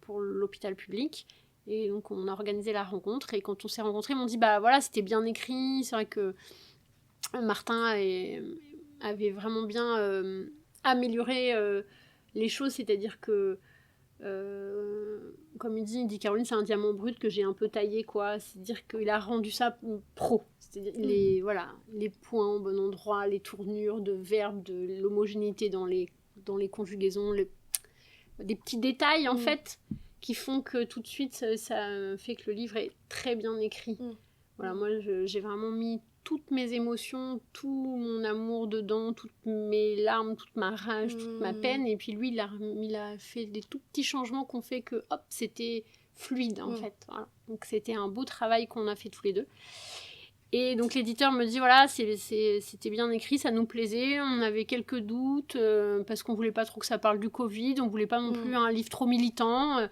pour l'hôpital public. Et donc, on a organisé la rencontre. Et quand on s'est rencontrés, ils m'ont dit « Bah voilà, c'était bien écrit. C'est vrai que Martin avait vraiment bien amélioré les choses. C'est-à-dire que... comme il dit Caroline, c'est un diamant brut que j'ai un peu taillé, quoi. C'est-à-dire qu'il a rendu ça pro. C'est-à-dire les points au bon endroit, les tournures de verbes, de l'homogénéité dans les conjugaisons, des petits détails, en fait, qui font que tout de suite, ça fait que le livre est très bien écrit. Voilà, moi, j'ai vraiment mis toutes mes émotions, tout mon amour dedans, toutes mes larmes, toute ma rage, toute ma peine. Et puis lui, il a fait des tout petits changements qu'on fait que, hop, c'était fluide en fait. Voilà. Donc c'était un beau travail qu'on a fait tous les deux. Et donc l'éditeur me dit, voilà, c'était bien écrit, ça nous plaisait. On avait quelques doutes parce qu'on voulait pas trop que ça parle du Covid, on voulait pas non plus un livre trop militant.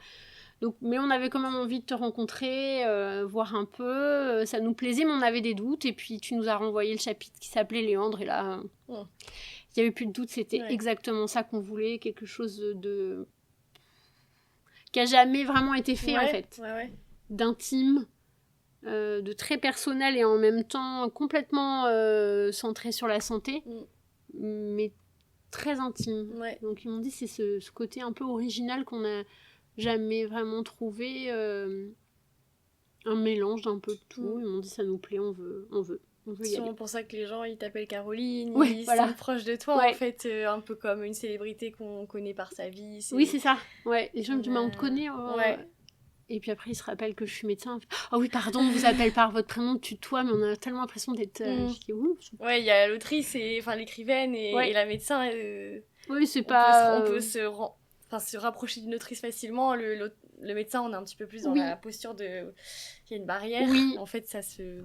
Donc, mais on avait quand même envie de te rencontrer, voir un peu. Ça nous plaisait, mais on avait des doutes. Et puis, tu nous as renvoyé le chapitre qui s'appelait Léandre. Et là, il n'y avait plus de doute. C'était exactement ça qu'on voulait. Quelque chose de... qui n'a jamais vraiment été fait, en fait. D'intime, de très personnel et en même temps complètement centré sur la santé. Mais très intime. Donc, ils m'ont dit, c'est ce côté un peu original qu'on a... jamais vraiment trouvé un mélange d'un peu de tout. Ils m'ont dit ça nous plaît, on veut c'est y aller. souvent pour ça que les gens ils t'appellent Caroline, oui, ils voilà. sont proches de toi en fait, un peu comme une célébrité qu'on connaît par sa vie. Oui, c'est ça. Ouais, les gens me disent on te connaît. Et puis après ils se rappellent que je suis médecin. Oh oui, pardon, on vous appelle par votre prénom, tutoie, mais on a tellement l'impression d'être... Je dis, ouais, il y a l'autrice, enfin l'écrivaine et la médecin. Oui, c'est pas... On peut se rapprocher d'une autrice facilement. Le médecin, on est un petit peu plus dans la posture de... Il y a une barrière. Oui. En fait, ça se...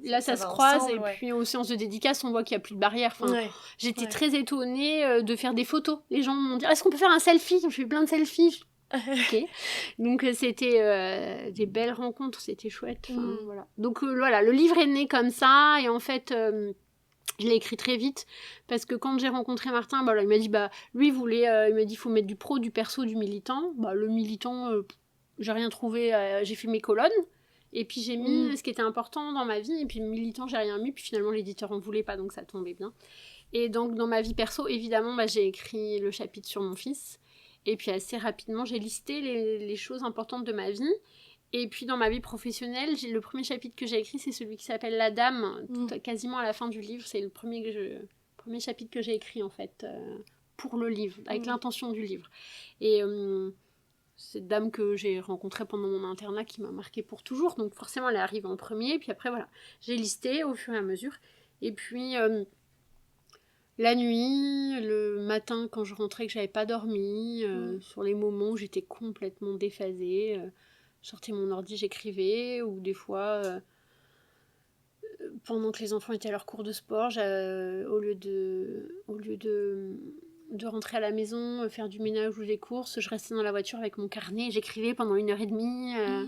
Là, ça se croise, ensemble, et puis aux séances de dédicace, on voit qu'il n'y a plus de barrière. Enfin, j'étais très étonnée de faire des photos. Les gens m'ont dit, est-ce qu'on peut faire un selfie ? Je fais plein de selfies. Ok. Donc, c'était des belles rencontres, c'était chouette. Enfin, voilà. Donc, voilà, le livre est né comme ça, et en fait... je l'ai écrit très vite parce que quand j'ai rencontré Martin, il m'a dit lui il m'a dit il faut mettre du pro, du perso, du militant. Le militant, j'ai rien trouvé, j'ai fait mes colonnes et puis j'ai mis ce qui était important dans ma vie et puis le militant j'ai rien mis puis finalement l'éditeur en voulait pas donc ça tombait bien. Et donc dans ma vie perso évidemment j'ai écrit le chapitre sur mon fils et puis assez rapidement j'ai listé les choses importantes de ma vie. Et puis dans ma vie professionnelle, le premier chapitre que j'ai écrit, c'est celui qui s'appelle La Dame, quasiment à la fin du livre. C'est le premier chapitre que j'ai écrit en fait, pour le livre, avec l'intention du livre. Et cette dame que j'ai rencontrée pendant mon internat qui m'a marquée pour toujours, donc forcément elle arrive en premier. Puis après voilà, j'ai listé au fur et à mesure. Et puis la nuit, le matin quand je rentrais que j'avais pas dormi, sur les moments où j'étais complètement déphasée... je sortais mon ordi, j'écrivais, ou des fois, pendant que les enfants étaient à leur cours de sport, au lieu de rentrer à la maison, faire du ménage ou des courses, je restais dans la voiture avec mon carnet, et j'écrivais pendant 1h30,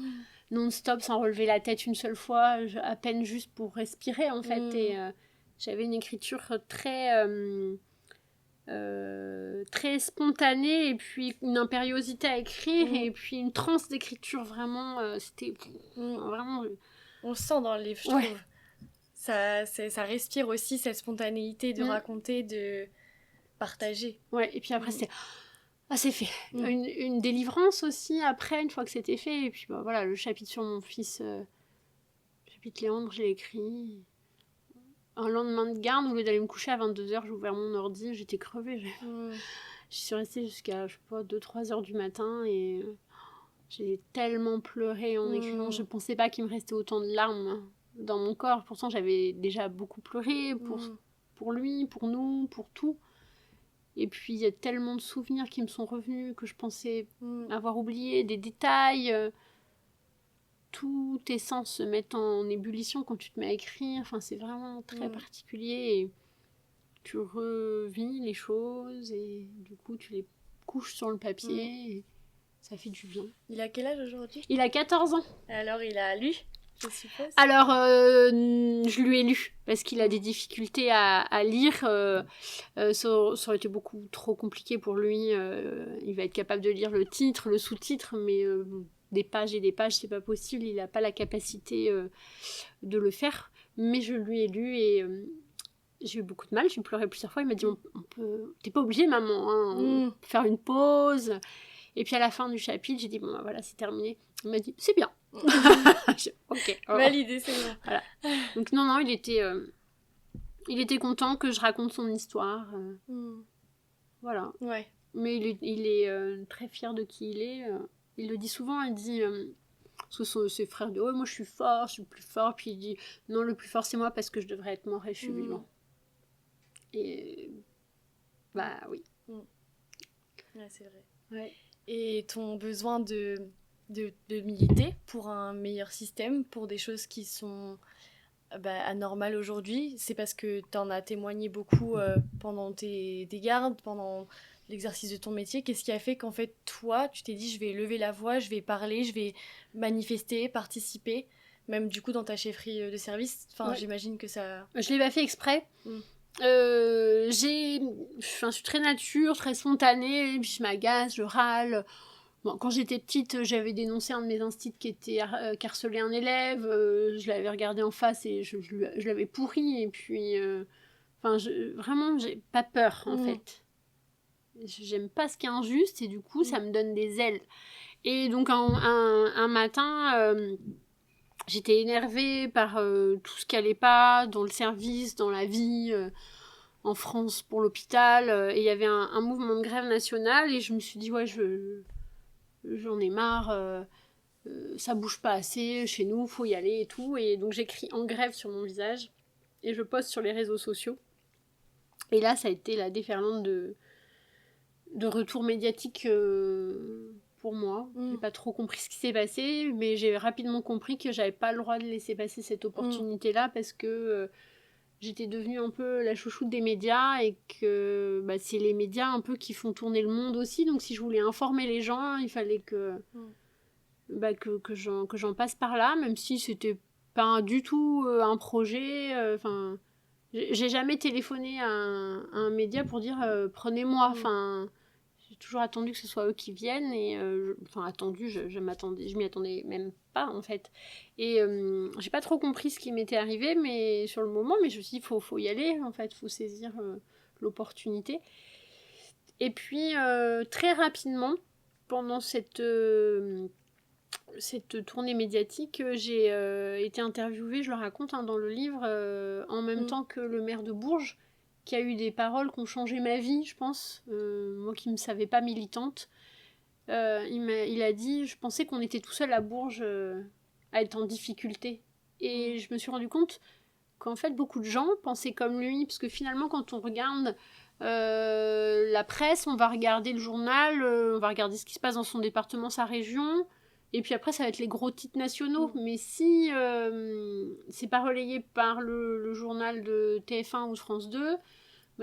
non-stop, sans relever la tête une seule fois, à peine juste pour respirer en fait, et j'avais une écriture très spontanée et puis une impériosité à écrire et puis une transe d'écriture vraiment c'était vraiment on le sent dans le livre je trouve ça respire aussi cette spontanéité de raconter, de partager et puis après c'est fait une délivrance aussi après une fois que c'était fait et puis voilà le chapitre sur mon fils chapitre Léandre je l'ai écrit un lendemain de garde, au lieu d'aller me coucher à 22h, j'ai ouvert mon ordi, j'étais crevée. Je suis restée jusqu'à, 2-3 heures du matin et j'ai tellement pleuré en écrivant. Je pensais pas qu'il me restait autant de larmes dans mon corps. Pourtant, j'avais déjà beaucoup pleuré pour lui, pour nous, pour tout. Et puis, il y a tellement de souvenirs qui me sont revenus que je pensais avoir oublié, des détails... tous tes sens se mettent en ébullition quand tu te mets à écrire. Enfin, c'est vraiment très particulier. Et tu revis les choses et du coup, tu les couches sur le papier. Et ça fait du bien. Il a quel âge aujourd'hui ? Il a 14 ans. Alors, il a lu, je suppose ? Alors, je lui ai lu parce qu'il a des difficultés à lire. Ça aurait été beaucoup trop compliqué pour lui. Il va être capable de lire le titre, le sous-titre, mais... des pages et des pages, c'est pas possible, il a pas la capacité de le faire, mais je lui ai lu et j'ai eu beaucoup de mal, j'ai pleuré plusieurs fois, il m'a dit t'es pas obligée maman, on peut faire une pause, et puis à la fin du chapitre, j'ai dit voilà c'est terminé, il m'a dit c'est bien, ok, validé, c'est bon. Voilà. Donc non, il était content que je raconte son histoire, voilà, mais il est très fier de qui il est. Il le dit souvent, il dit Parce que ses frères disent « Ouais, moi je suis fort, je suis le plus fort ». Puis il dit « Non, le plus fort c'est moi parce que je devrais être mort et je suis vivant ». Et bah oui. Ouais, c'est vrai. Ouais. Et ton besoin de militer pour un meilleur système, pour des choses qui sont anormales aujourd'hui, c'est parce que tu en as témoigné beaucoup pendant tes gardes, pendant l'exercice de ton métier. Qu'est-ce qui a fait qu'en fait, toi, tu t'es dit, je vais lever la voix, je vais parler, je vais manifester, participer, même du coup dans ta chefferie de service. Enfin, j'imagine que ça... Je l'ai pas fait exprès. Je suis très nature, très spontanée, puis je m'agace, je râle. Bon, quand j'étais petite, j'avais dénoncé un de mes instits qui harcelait un élève. Je l'avais regardé en face et je l'avais pourri. Et puis, vraiment, j'ai pas peur, en fait. J'aime pas ce qui est injuste et du coup, ça me donne des ailes. Et donc, un matin, j'étais énervée par tout ce qui allait pas dans le service, dans la vie... en France pour l'hôpital, et il y avait un mouvement de grève nationale, et je me suis dit, ouais, j'en ai marre, ça bouge pas assez chez nous, faut y aller et tout, et donc j'écris en grève sur mon visage, et je poste sur les réseaux sociaux, et là, ça a été la déferlante de retour médiatique pour moi. J'ai pas trop compris ce qui s'est passé, mais j'ai rapidement compris que j'avais pas le droit de laisser passer cette opportunité-là, parce que j'étais devenue un peu la chouchoute des médias et que c'est les médias un peu qui font tourner le monde aussi. Donc si je voulais informer les gens, il fallait que j'en passe par là, même si c'était pas du tout un projet. J'ai jamais téléphoné à un média pour dire prenez-moi. J'ai toujours attendu que ce soit eux qui viennent et je m'y attendais même pas en fait. Et j'ai pas trop compris ce qui m'était arrivé mais sur le moment, mais je me suis dit faut y aller en fait, faut saisir l'opportunité. Et puis très rapidement pendant cette tournée médiatique, j'ai été interviewée, je le raconte dans le livre, en même temps que le maire de Bourges, qui a eu des paroles qui ont changé ma vie, je pense. Moi qui ne me savais pas militante. Il a dit, je pensais qu'on était tout seul à Bourges à être en difficulté. Et je me suis rendu compte qu'en fait, beaucoup de gens pensaient comme lui, parce que finalement, quand on regarde la presse, on va regarder le journal, on va regarder ce qui se passe dans son département, sa région, et puis après, ça va être les gros titres nationaux. Mais si c'est pas relayé par le journal de TF1 ou de France 2,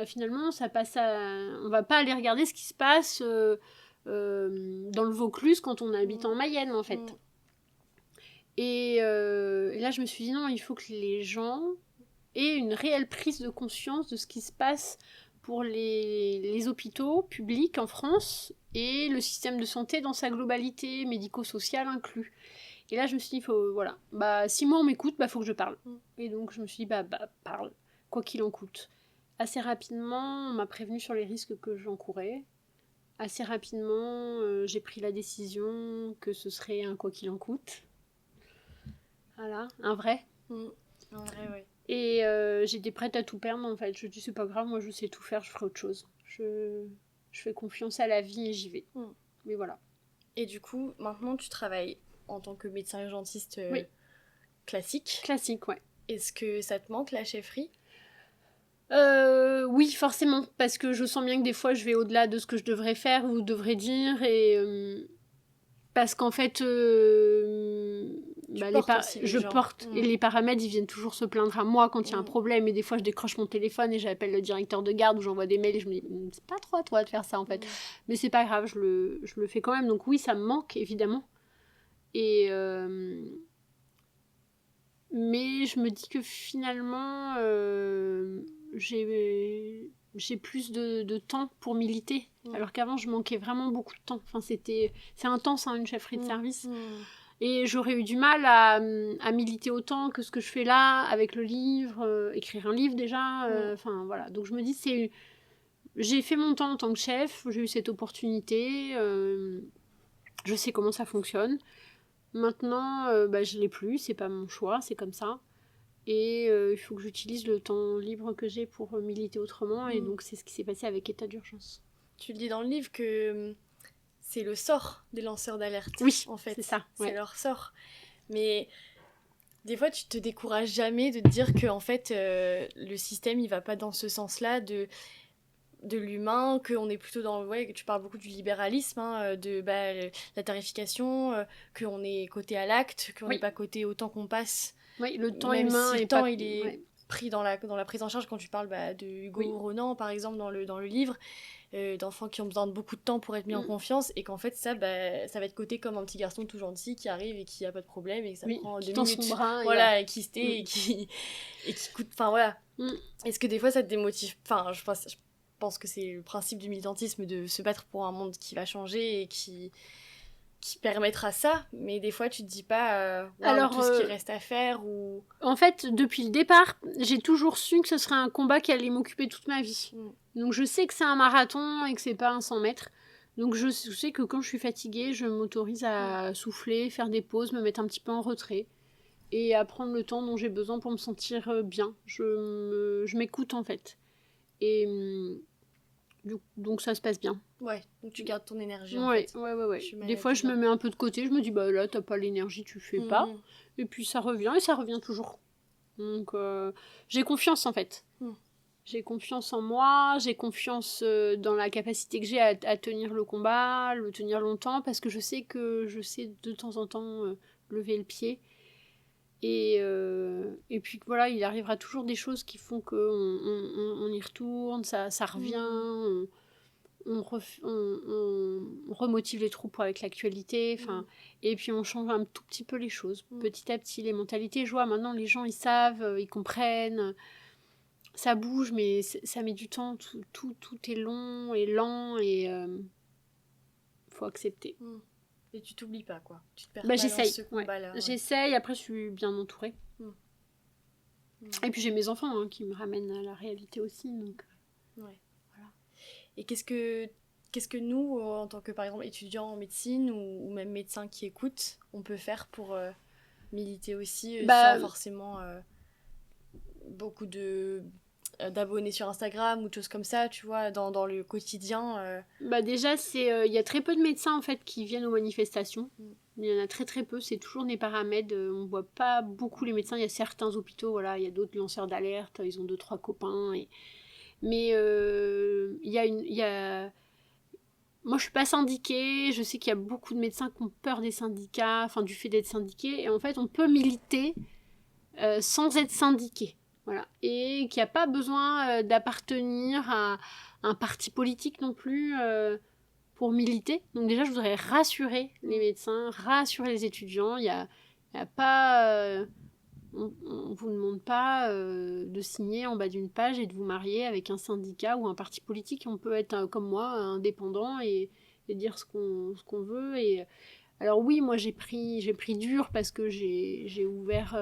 finalement, ça passe on va pas aller regarder ce qui se passe dans le Vaucluse quand on habite en Mayenne, en fait. Et là, je me suis dit, non, il faut que les gens aient une réelle prise de conscience de ce qui se passe pour les hôpitaux publics en France et le système de santé dans sa globalité, médico-sociale inclus. Et là, je me suis dit, si moi on m'écoute, faut que je parle. Et donc, je me suis dit, parle, quoi qu'il en coûte. Assez rapidement, on m'a prévenu sur les risques que j'encourais. Assez rapidement, j'ai pris la décision que ce serait un quoi qu'il en coûte. Voilà, un vrai. Un vrai, oui. Et j'étais prête à tout perdre, en fait. Je me dis, c'est pas grave, moi je sais tout faire, je ferai autre chose. Je fais confiance à la vie et j'y vais. Mais voilà. Et du coup, maintenant tu travailles en tant que médecin urgentiste classique. Classique, ouais. Est-ce que ça te manque la chefferie ? Oui, forcément, parce que je sens bien que des fois je vais au-delà de ce que je devrais faire ou devrais dire, et parce qu'en fait, je porte, et les paramètres ils viennent toujours se plaindre à moi quand il y a un problème, et des fois je décroche mon téléphone et j'appelle le directeur de garde ou j'envoie des mails et je me dis c'est pas trop à toi de faire ça en fait, mais c'est pas grave, je le fais quand même, donc oui, ça me manque évidemment, et mais je me dis que finalement j'ai plus de temps pour militer, alors qu'avant je manquais vraiment beaucoup de temps. C'est intense une chefferie de service, et j'aurais eu du mal à militer autant que ce que je fais là avec le livre, écrire un livre déjà, voilà. Donc je me dis j'ai fait mon temps en tant que chef, j'ai eu cette opportunité, je sais comment ça fonctionne. Maintenant je l'ai plus, c'est pas mon choix, c'est comme ça. Et il faut que j'utilise le temps libre que j'ai pour militer autrement. Et donc, c'est ce qui s'est passé avec État d'urgence. Tu le dis dans le livre que c'est le sort des lanceurs d'alerte. Oui, en fait. c'est ça. C'est leur sort. Mais des fois, tu te décourages jamais de te dire que en fait, le système, il va pas dans ce sens-là de l'humain, qu'on est plutôt dans... Ouais, que tu parles beaucoup du libéralisme, hein, de la tarification, qu'on est côté à l'acte, qu'on n'est pas côté au temps qu'on passe. Oui, le temps même humain si est le temps, pas... il est pris dans la prise en charge quand tu parles de Hugo Ronan, par exemple, dans le livre, d'enfants qui ont besoin de beaucoup de temps pour être mis en confiance, et qu'en fait, ça va être coté comme un petit garçon tout gentil qui arrive et qui a pas de problème, et que ça prend 2 minutes. Son bras, voilà, et qui se tait, et qui coûte... Enfin, voilà. Est-ce que des fois, ça te démotive? Enfin, je pense que c'est le principe du militantisme, de se battre pour un monde qui va changer et qui permettra ça, mais des fois tu te dis pas tout ce qui reste à faire ou... En fait, depuis le départ, j'ai toujours su que ce serait un combat qui allait m'occuper toute ma vie. Donc je sais que c'est un marathon et que c'est pas un 100 mètres. Donc je sais que quand je suis fatiguée, je m'autorise à souffler, faire des pauses, me mettre un petit peu en retrait et à prendre le temps dont j'ai besoin pour me sentir bien. Je m'écoute en fait. Et donc ça se passe bien. Ouais, donc tu gardes ton énergie en fait. Ouais. Des fois je me mets un peu de côté, je me dis bah là t'as pas l'énergie, tu fais pas. Et puis ça revient et ça revient toujours. Donc j'ai confiance en fait. J'ai confiance en moi, j'ai confiance dans la capacité que j'ai à tenir le combat, le tenir longtemps, parce que je sais de temps en temps lever le pied. Et puis voilà, il arrivera toujours des choses qui font qu'on on y retourne, ça revient, on remotive les troupes avec l'actualité, et puis on change un tout petit peu les choses, petit à petit, les mentalités. Je vois maintenant, les gens ils savent, ils comprennent, ça bouge, mais ça met du temps, tout est long et lent, et faut accepter. Et tu t'oublies pas, quoi. Tu te perds pas dans ce combat-là. J'essaye, après je suis bien entourée. Et puis j'ai mes enfants qui me ramènent à la réalité aussi, donc... Voilà. Et qu'est-ce que nous, en tant que, par exemple, étudiants en médecine ou même médecins qui écoutent, on peut faire pour militer aussi, sans forcément beaucoup d'abonnés sur Instagram ou de choses comme ça, tu vois, dans le quotidien. Déjà, il y a très peu de médecins, en fait, qui viennent aux manifestations. Il y en a très très peu, c'est toujours des paramètres, on voit pas beaucoup les médecins. Il y a certains hôpitaux, voilà, il y a d'autres lanceurs d'alerte, ils ont 2-3 copains, mais il y a... Moi, je suis pas syndiquée, je sais qu'il y a beaucoup de médecins qui ont peur des syndicats, enfin du fait d'être syndiqués, et en fait, on peut militer sans être syndiqué. Voilà. Et qu'il n'y a pas besoin d'appartenir à un parti politique non plus pour militer. Donc déjà, je voudrais rassurer les médecins, rassurer les étudiants. Il y a pas... on vous demande pas de signer en bas d'une page et de vous marier avec un syndicat ou un parti politique. On peut être comme moi, indépendant et dire ce qu'on veut. Et alors oui, moi j'ai pris dur parce que j'ai ouvert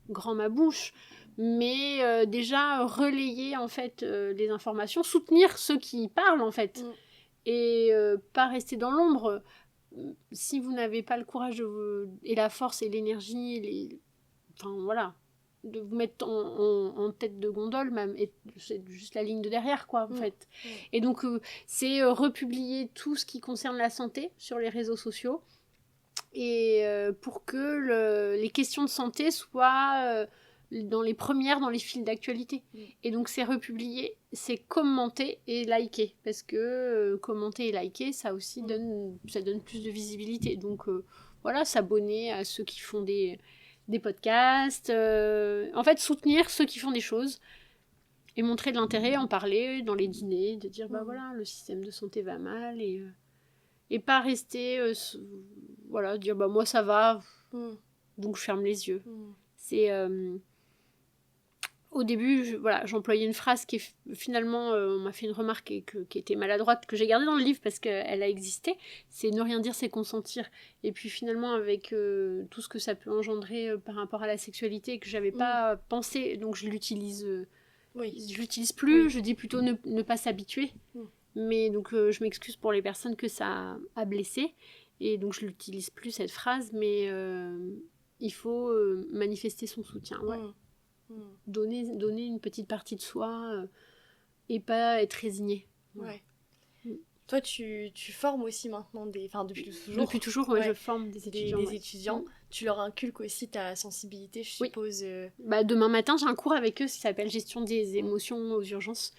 grand ma bouche, mais déjà relayer en fait les informations, soutenir ceux qui parlent en fait, et pas rester dans l'ombre. Si vous n'avez pas le courage et la force et l'énergie, enfin voilà, de vous mettre en tête de gondole même, et c'est juste la ligne de derrière quoi en fait. Et donc c'est republier tout ce qui concerne la santé sur les réseaux sociaux, et pour que les questions de santé soient dans les premières dans les fils d'actualité. Et donc c'est republier, c'est commenter et liker, parce que commenter et liker, ça aussi donne plus de visibilité. Donc voilà, s'abonner à ceux qui font des podcasts, en fait soutenir ceux qui font des choses et montrer de l'intérêt, en parler dans les dîners, de dire bah voilà, le système de santé va mal, et pas rester voilà, dire bah moi ça va, donc je ferme les yeux. C'est au début, j'employais une phrase qui finalement on m'a fait une remarque qui était maladroite, que j'ai gardée dans le livre parce qu'elle a existé, c'est ne rien dire c'est consentir. Et puis finalement avec tout ce que ça peut engendrer par rapport à la sexualité, que j'avais pas pensé, donc je l'utilise je l'utilise plus, je dis plutôt ne pas s'habituer. Mais donc je m'excuse pour les personnes que ça a blessé, et donc je l'utilise plus cette phrase, mais il faut manifester son soutien, donner une petite partie de soi, et pas être résigné. Toi, tu formes aussi maintenant enfin depuis toujours, Depuis toujours, ouais, je forme des étudiants. des ouais. étudiants. Tu leur inculques aussi ta sensibilité, je Oui. suppose. Bah, demain matin, j'ai un cours avec eux qui s'appelle Gestion des émotions aux urgences.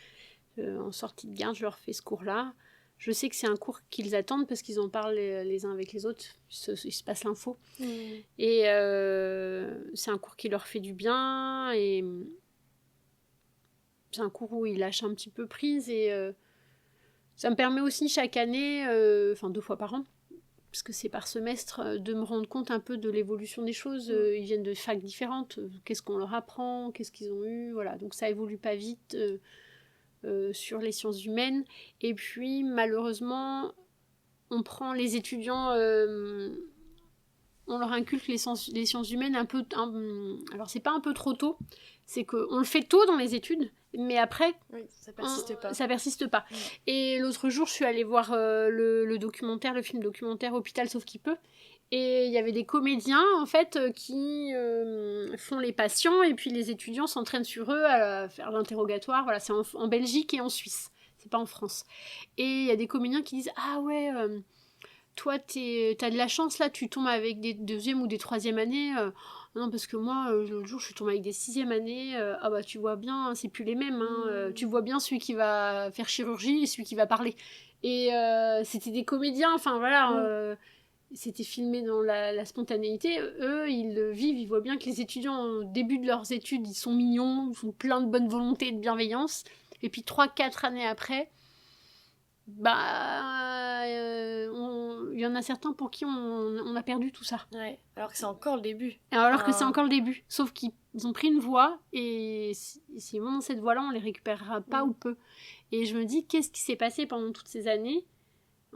En sortie de garde, je leur fais ce cours-là. Je sais que c'est un cours qu'ils attendent parce qu'ils en parlent les uns avec les autres. Il se passe l'info. Et c'est un cours qui leur fait du bien. Et c'est un cours où ils lâchent un petit peu prise. Et ça me permet aussi chaque année, 2 fois par an, parce que c'est par semestre, de me rendre compte un peu de l'évolution des choses. Ils viennent de facs différentes. Qu'est-ce qu'on leur apprend? Qu'est-ce qu'ils ont eu? Voilà. Donc ça évolue pas vite. Sur les sciences humaines. Et puis, malheureusement, on prend les étudiants, on leur inculque les sciences humaines un peu... alors, c'est pas un peu trop tôt, c'est qu'on le fait tôt dans les études, mais après, ça persiste pas. Ça persiste pas. Et l'autre jour, je suis allée voir le film documentaire Hôpital Sauf qui peut. Et il y avait des comédiens, en fait, qui font les patients, et puis les étudiants s'entraînent sur eux à faire l'interrogatoire. Voilà, c'est en Belgique et en Suisse. C'est pas en France. Et il y a des comédiens qui disent « Ah ouais, toi, t'as de la chance, là, tu tombes avec des deuxième ou des troisième années. Non, parce que moi, l'autre jour, je suis tombée avec des sixième années. Ah bah, tu vois bien, c'est plus les mêmes. Hein, tu vois bien celui qui va faire chirurgie et celui qui va parler. » Et c'était des comédiens, enfin voilà... c'était filmé dans la spontanéité. Eux, ils le vivent, ils voient bien que les étudiants, au début de leurs études, ils sont mignons, ils sont pleins de bonne volonté et de bienveillance. Et puis 3-4 années après, bah, il y en a certains pour qui on a perdu tout ça. Ouais, alors que c'est encore le début. Alors que c'est encore le début. Sauf qu'ils ont pris une voie, et si vraiment cette voie-là, on les récupérera pas ou peu. Et je me dis, qu'est-ce qui s'est passé pendant toutes ces années ?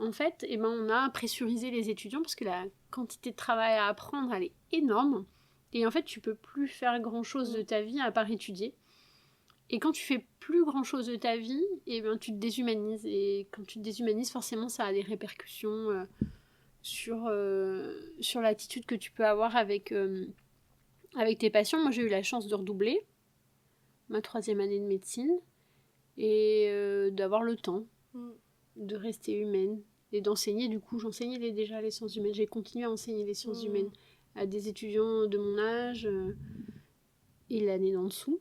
En fait, on a pressurisé les étudiants parce que la quantité de travail à apprendre, elle est énorme. Et en fait, tu peux plus faire grand-chose de ta vie à part étudier. Et quand tu fais plus grand-chose de ta vie, tu te déshumanises. Et quand tu te déshumanises, forcément, ça a des répercussions sur l'attitude que tu peux avoir avec tes patients. Moi, j'ai eu la chance de redoubler ma 3e année de médecine et d'avoir le temps de rester humaine et d'enseigner. Du coup, j'enseignais déjà les sciences humaines. J'ai continué à enseigner les sciences humaines à des étudiants de mon âge et l'année d'en dessous.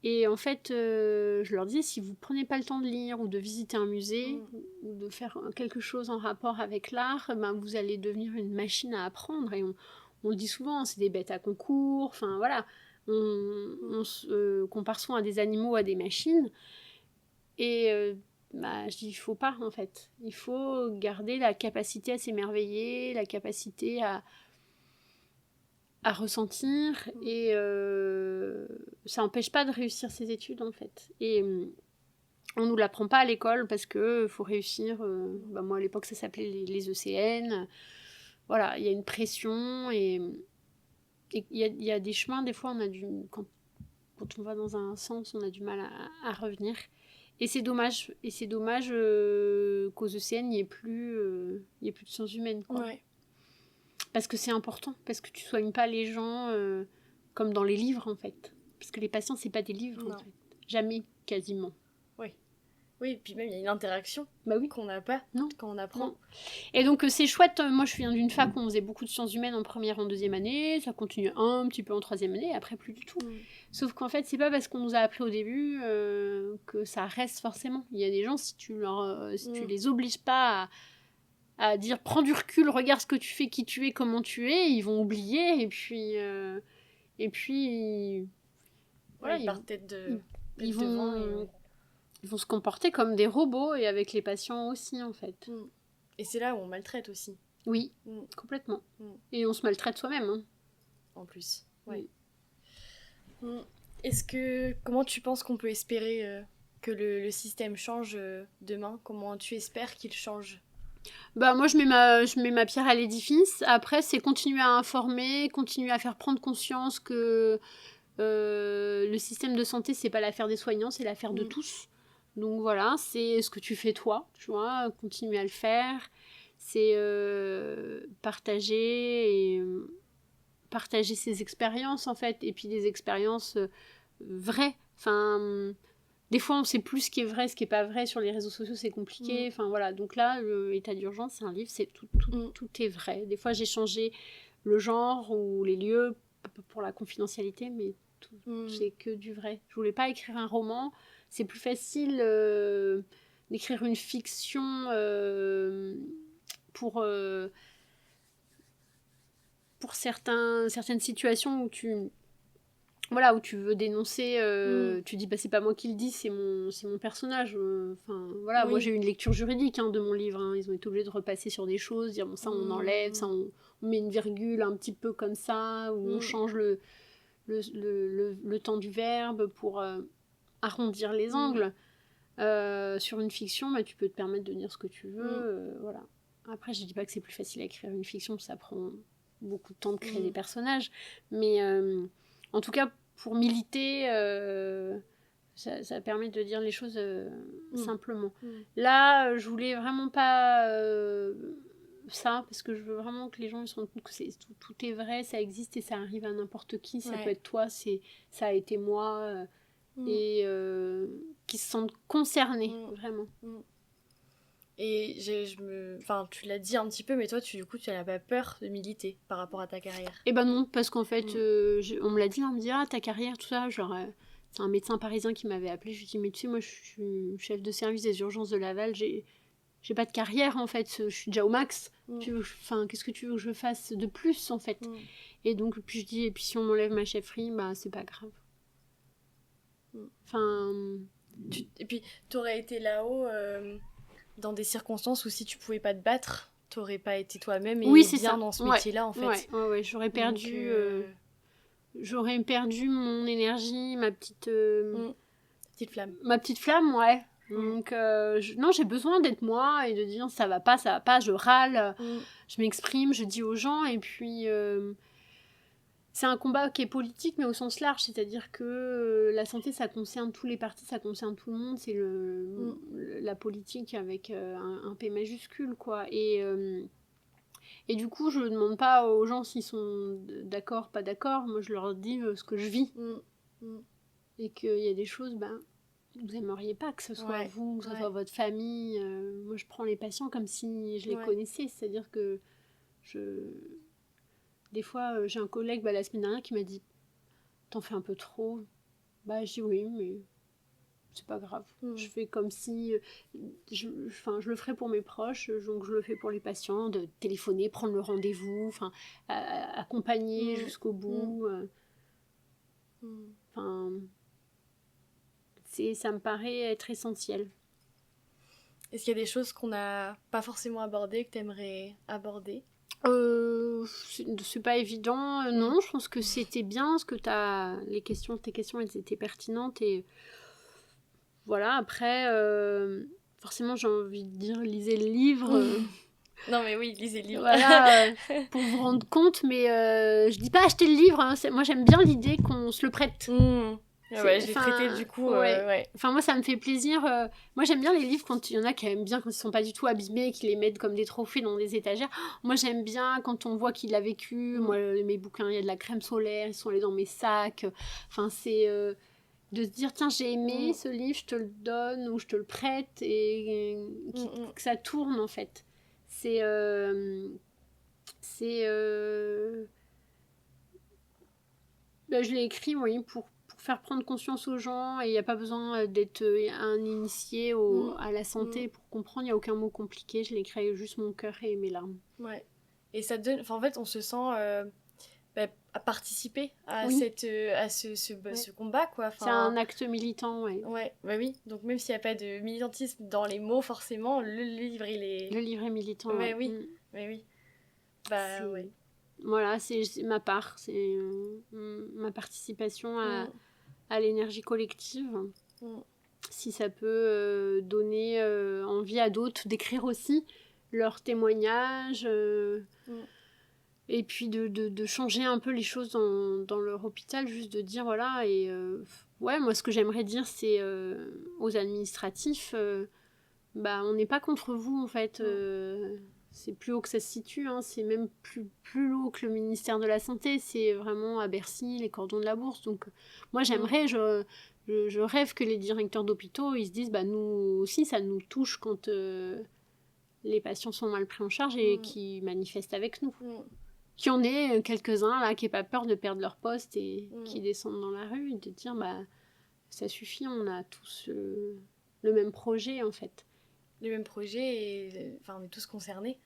Et en fait, je leur disais, si vous prenez pas le temps de lire ou de visiter un musée ou de faire quelque chose en rapport avec l'art, vous allez devenir une machine à apprendre. Et on le dit souvent, c'est des bêtes à concours. Enfin, voilà. On se compare souvent à des animaux, à des machines. Et je dis, il faut pas, en fait. Il faut garder la capacité à s'émerveiller, la capacité à ressentir, et ça n'empêche pas de réussir ses études, en fait. Et on nous l'apprend pas à l'école parce que faut réussir. Moi, à l'époque, ça s'appelait les ECN. Voilà, il y a une pression, et il y a des chemins, des fois, quand on va dans un sens, on a du mal à revenir. Et c'est dommage. Et c'est dommage qu'aux ECN, il n'y ait plus de sciences humaines, quoi. Ouais. Parce que c'est important, parce que tu soignes pas les gens comme dans les livres, en fait. Parce que les patients, c'est pas des livres, en fait. Jamais, quasiment. Oui, puis même il y a une interaction qu'on n'a pas quand on apprend. Non. Et donc c'est chouette. Moi, je viens d'une fac où on faisait beaucoup de sciences humaines en première et en deuxième année. Ça continue un petit peu en troisième année, après plus du tout. Sauf qu'en fait, c'est pas parce qu'on nous a appris au début que ça reste forcément. Il y a des gens, si tu les obliges pas à dire prends du recul, regarde ce que tu fais, qui tu es, comment tu es, ils vont oublier. Et puis voilà, ils partent tête devant. Ils vont se comporter comme des robots, et avec les patients aussi, en fait. Et c'est là où on maltraite aussi. Oui, complètement. Et on se maltraite soi-même. Hein. En plus, oui. Comment tu penses qu'on peut espérer que le système change demain ? Comment tu espères qu'il change ? Moi, je mets ma pierre à l'édifice. Après, c'est continuer à informer, continuer à faire prendre conscience que le système de santé, c'est pas l'affaire des soignants, c'est l'affaire de tous. Donc voilà, c'est ce que tu fais toi, tu vois, continuer à le faire. C'est partager ses expériences, en fait, et puis des expériences vraies. Enfin, des fois, on sait plus ce qui est vrai, ce qui est pas vrai. Sur les réseaux sociaux, c'est compliqué. Enfin, voilà. Donc là, État d'urgence, c'est un livre, c'est tout est vrai. Des fois, j'ai changé le genre ou les lieux pour la confidentialité, mais c'est que du vrai. Je voulais pas écrire un roman. C'est plus facile d'écrire une fiction pour certaines situations où tu veux dénoncer, tu dis c'est pas moi qui le dis, c'est mon personnage. Moi j'ai eu une lecture juridique de mon livre. Ils ont été obligés de repasser sur des choses, dire ça on enlève, ça on met une virgule un petit peu comme ça, ou on change le temps du verbe pour arrondir les angles. Sur une fiction, tu peux te permettre de dire ce que tu veux. Voilà. Après, je dis pas que c'est plus facile à écrire une fiction, ça prend beaucoup de temps de créer des personnages, mais en tout cas, pour militer, ça permet de dire les choses simplement. Là, je voulais vraiment pas ça, parce que je veux vraiment que les gens se rendent compte que tout est vrai, ça existe et ça arrive à n'importe qui. Ça peut être toi, ça a été moi, et qui se sentent concernés, vraiment. Et enfin, tu l'as dit un petit peu, mais toi, du coup, tu n'as pas peur de militer par rapport à ta carrière? Eh ben non, parce qu'en fait, on me l'a dit, on me dit, ta carrière, tout ça, genre, c'est un médecin parisien qui m'avait appelé, je lui ai dit, mais tu sais, moi, je suis chef de service des urgences de Laval, j'ai pas de carrière, en fait, je suis déjà au max. Qu'est-ce que tu veux que je fasse de plus, en fait? Et donc, puis je dis, et puis si on m'enlève ma chefferie, c'est pas grave. Et puis, t'aurais été là-haut dans des circonstances où si tu pouvais pas te battre, t'aurais pas été toi-même et bien dans ce métier-là, en fait. Ouais, j'aurais perdu... J'aurais perdu mon énergie, ma petite flamme. Ma petite flamme, ouais. Donc, non, j'ai besoin d'être moi et de dire ça va pas, je râle, je m'exprime, je dis aux gens, et puis c'est un combat qui est politique, mais au sens large, c'est-à-dire que la santé, ça concerne tous les partis, ça concerne tout le monde, c'est la politique avec un P majuscule, quoi. Et du coup, je ne demande pas aux gens s'ils sont d'accord, pas d'accord, moi je leur dis ce que je vis. Et qu'il y a des choses, vous aimeriez pas que ce soit vous, que ce soit votre famille. Moi, je prends les patients comme si je les connaissais. C'est-à-dire que des fois, j'ai un collègue la semaine dernière qui m'a dit « T'en fais un peu trop ?» Je dis « Oui, mais c'est pas grave. Je fais comme si... je le ferais pour mes proches, donc je le fais pour les patients, de téléphoner, prendre le rendez-vous, accompagner jusqu'au bout. Ça me paraît être essentiel. Est-ce qu'il y a des choses qu'on n'a pas forcément abordées, que tu aimerais aborder? C'est pas évident, non, je pense que c'était bien, ce que tes questions elles étaient pertinentes, et voilà, après, forcément j'ai envie de dire, lisez le livre. Non mais oui, lisez le livre. Voilà, pour vous rendre compte, mais je dis pas acheter le livre, moi j'aime bien l'idée qu'on se le prête. Je l'ai traité du coup. Moi ça me fait plaisir. Moi j'aime bien les livres quand il y en a qui aiment bien quand ils sont pas du tout abîmés, qui les mettent comme des trophées dans des étagères. Moi j'aime bien quand on voit qu'il l'a vécu. Moi mes bouquins, il y a de la crème solaire, ils sont allés dans mes sacs. C'est de se dire tiens j'ai aimé ce livre, je te le donne ou je te le prête, et que ça tourne en fait. Je l'ai écrit pour faire prendre conscience aux gens, et il n'y a pas besoin d'être un initié à la santé pour comprendre, il n'y a aucun mot compliqué, je l'ai écrit avec juste mon cœur et mes larmes. Ouais. Et ça donne, en fait on se sent à participer à ce combat, quoi. C'est un acte militant, oui. Donc même s'il n'y a pas de militantisme dans les mots, forcément, le livre est militant. Oui. Voilà, c'est ma part, c'est ma participation à l'énergie collective. Si ça peut donner envie à d'autres d'écrire aussi leurs témoignages, et puis de changer un peu les choses dans leur hôpital, juste de dire voilà. Et moi ce que j'aimerais dire, c'est aux administratifs, on n'est pas contre vous en fait. C'est plus haut que ça se situe, c'est même plus haut que le ministère de la Santé, c'est vraiment à Bercy, les cordons de la bourse. Donc moi j'aimerais, Je rêve que les directeurs d'hôpitaux, ils se disent, bah nous aussi, ça nous touche quand les patients sont mal pris en charge et qui manifestent avec nous. Qu'il y en ait quelques-uns là qui n'aient pas peur de perdre leur poste et qui descendent dans la rue et de dire, bah ça suffit, on a tous le même projet en fait. Le même projet et on est tous concernés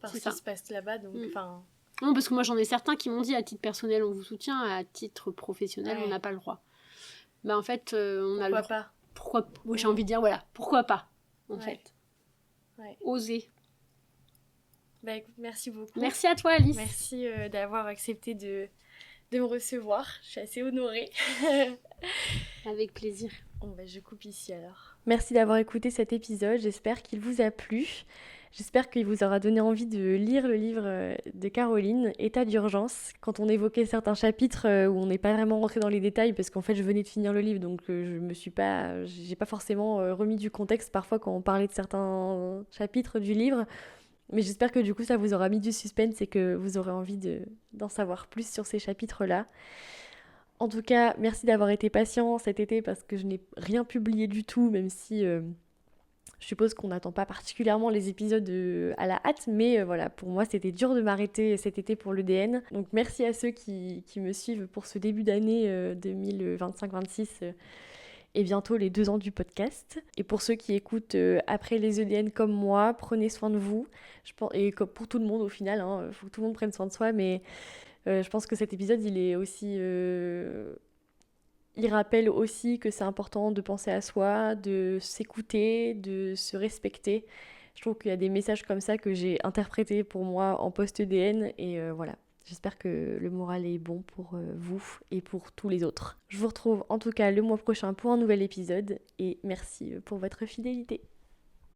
par ce qui se passe là-bas. Donc, non, parce que moi j'en ai certains qui m'ont dit à titre personnel on vous soutient, à titre professionnel on n'a pas le droit. Bah en fait on a le droit. Pas pourquoi pas. Moi j'ai envie de dire voilà, pourquoi pas en fait. Oser. Bah écoute, merci beaucoup. Merci à toi Alice. Merci d'avoir accepté de me recevoir. Je suis assez honorée. Avec plaisir. Bon bah je coupe ici alors. Merci d'avoir écouté cet épisode, j'espère qu'il vous a plu. J'espère qu'il vous aura donné envie de lire le livre de Caroline, État d'urgence. Quand on évoquait certains chapitres où on n'est pas vraiment rentré dans les détails, parce qu'en fait je venais de finir le livre, donc j'ai pas forcément remis du contexte parfois quand on parlait de certains chapitres du livre. Mais j'espère que du coup ça vous aura mis du suspense et que vous aurez envie d'en savoir plus sur ces chapitres-là. En tout cas, merci d'avoir été patient cet été parce que je n'ai rien publié du tout, même si je suppose qu'on n'attend pas particulièrement les épisodes à la hâte, mais voilà, pour moi c'était dur de m'arrêter cet été pour l'EDN. Donc merci à ceux qui me suivent pour ce début d'année 2025-26 et bientôt les 2 ans du podcast. Et pour ceux qui écoutent après les EDN comme moi, prenez soin de vous. Et comme pour tout le monde au final, faut que tout le monde prenne soin de soi, mais je pense que cet épisode, il est aussi... il rappelle aussi que c'est important de penser à soi, de s'écouter, de se respecter. Je trouve qu'il y a des messages comme ça que j'ai interprétés pour moi en post-EDN et voilà. J'espère que le moral est bon pour vous et pour tous les autres. Je vous retrouve en tout cas le mois prochain pour un nouvel épisode et merci pour votre fidélité.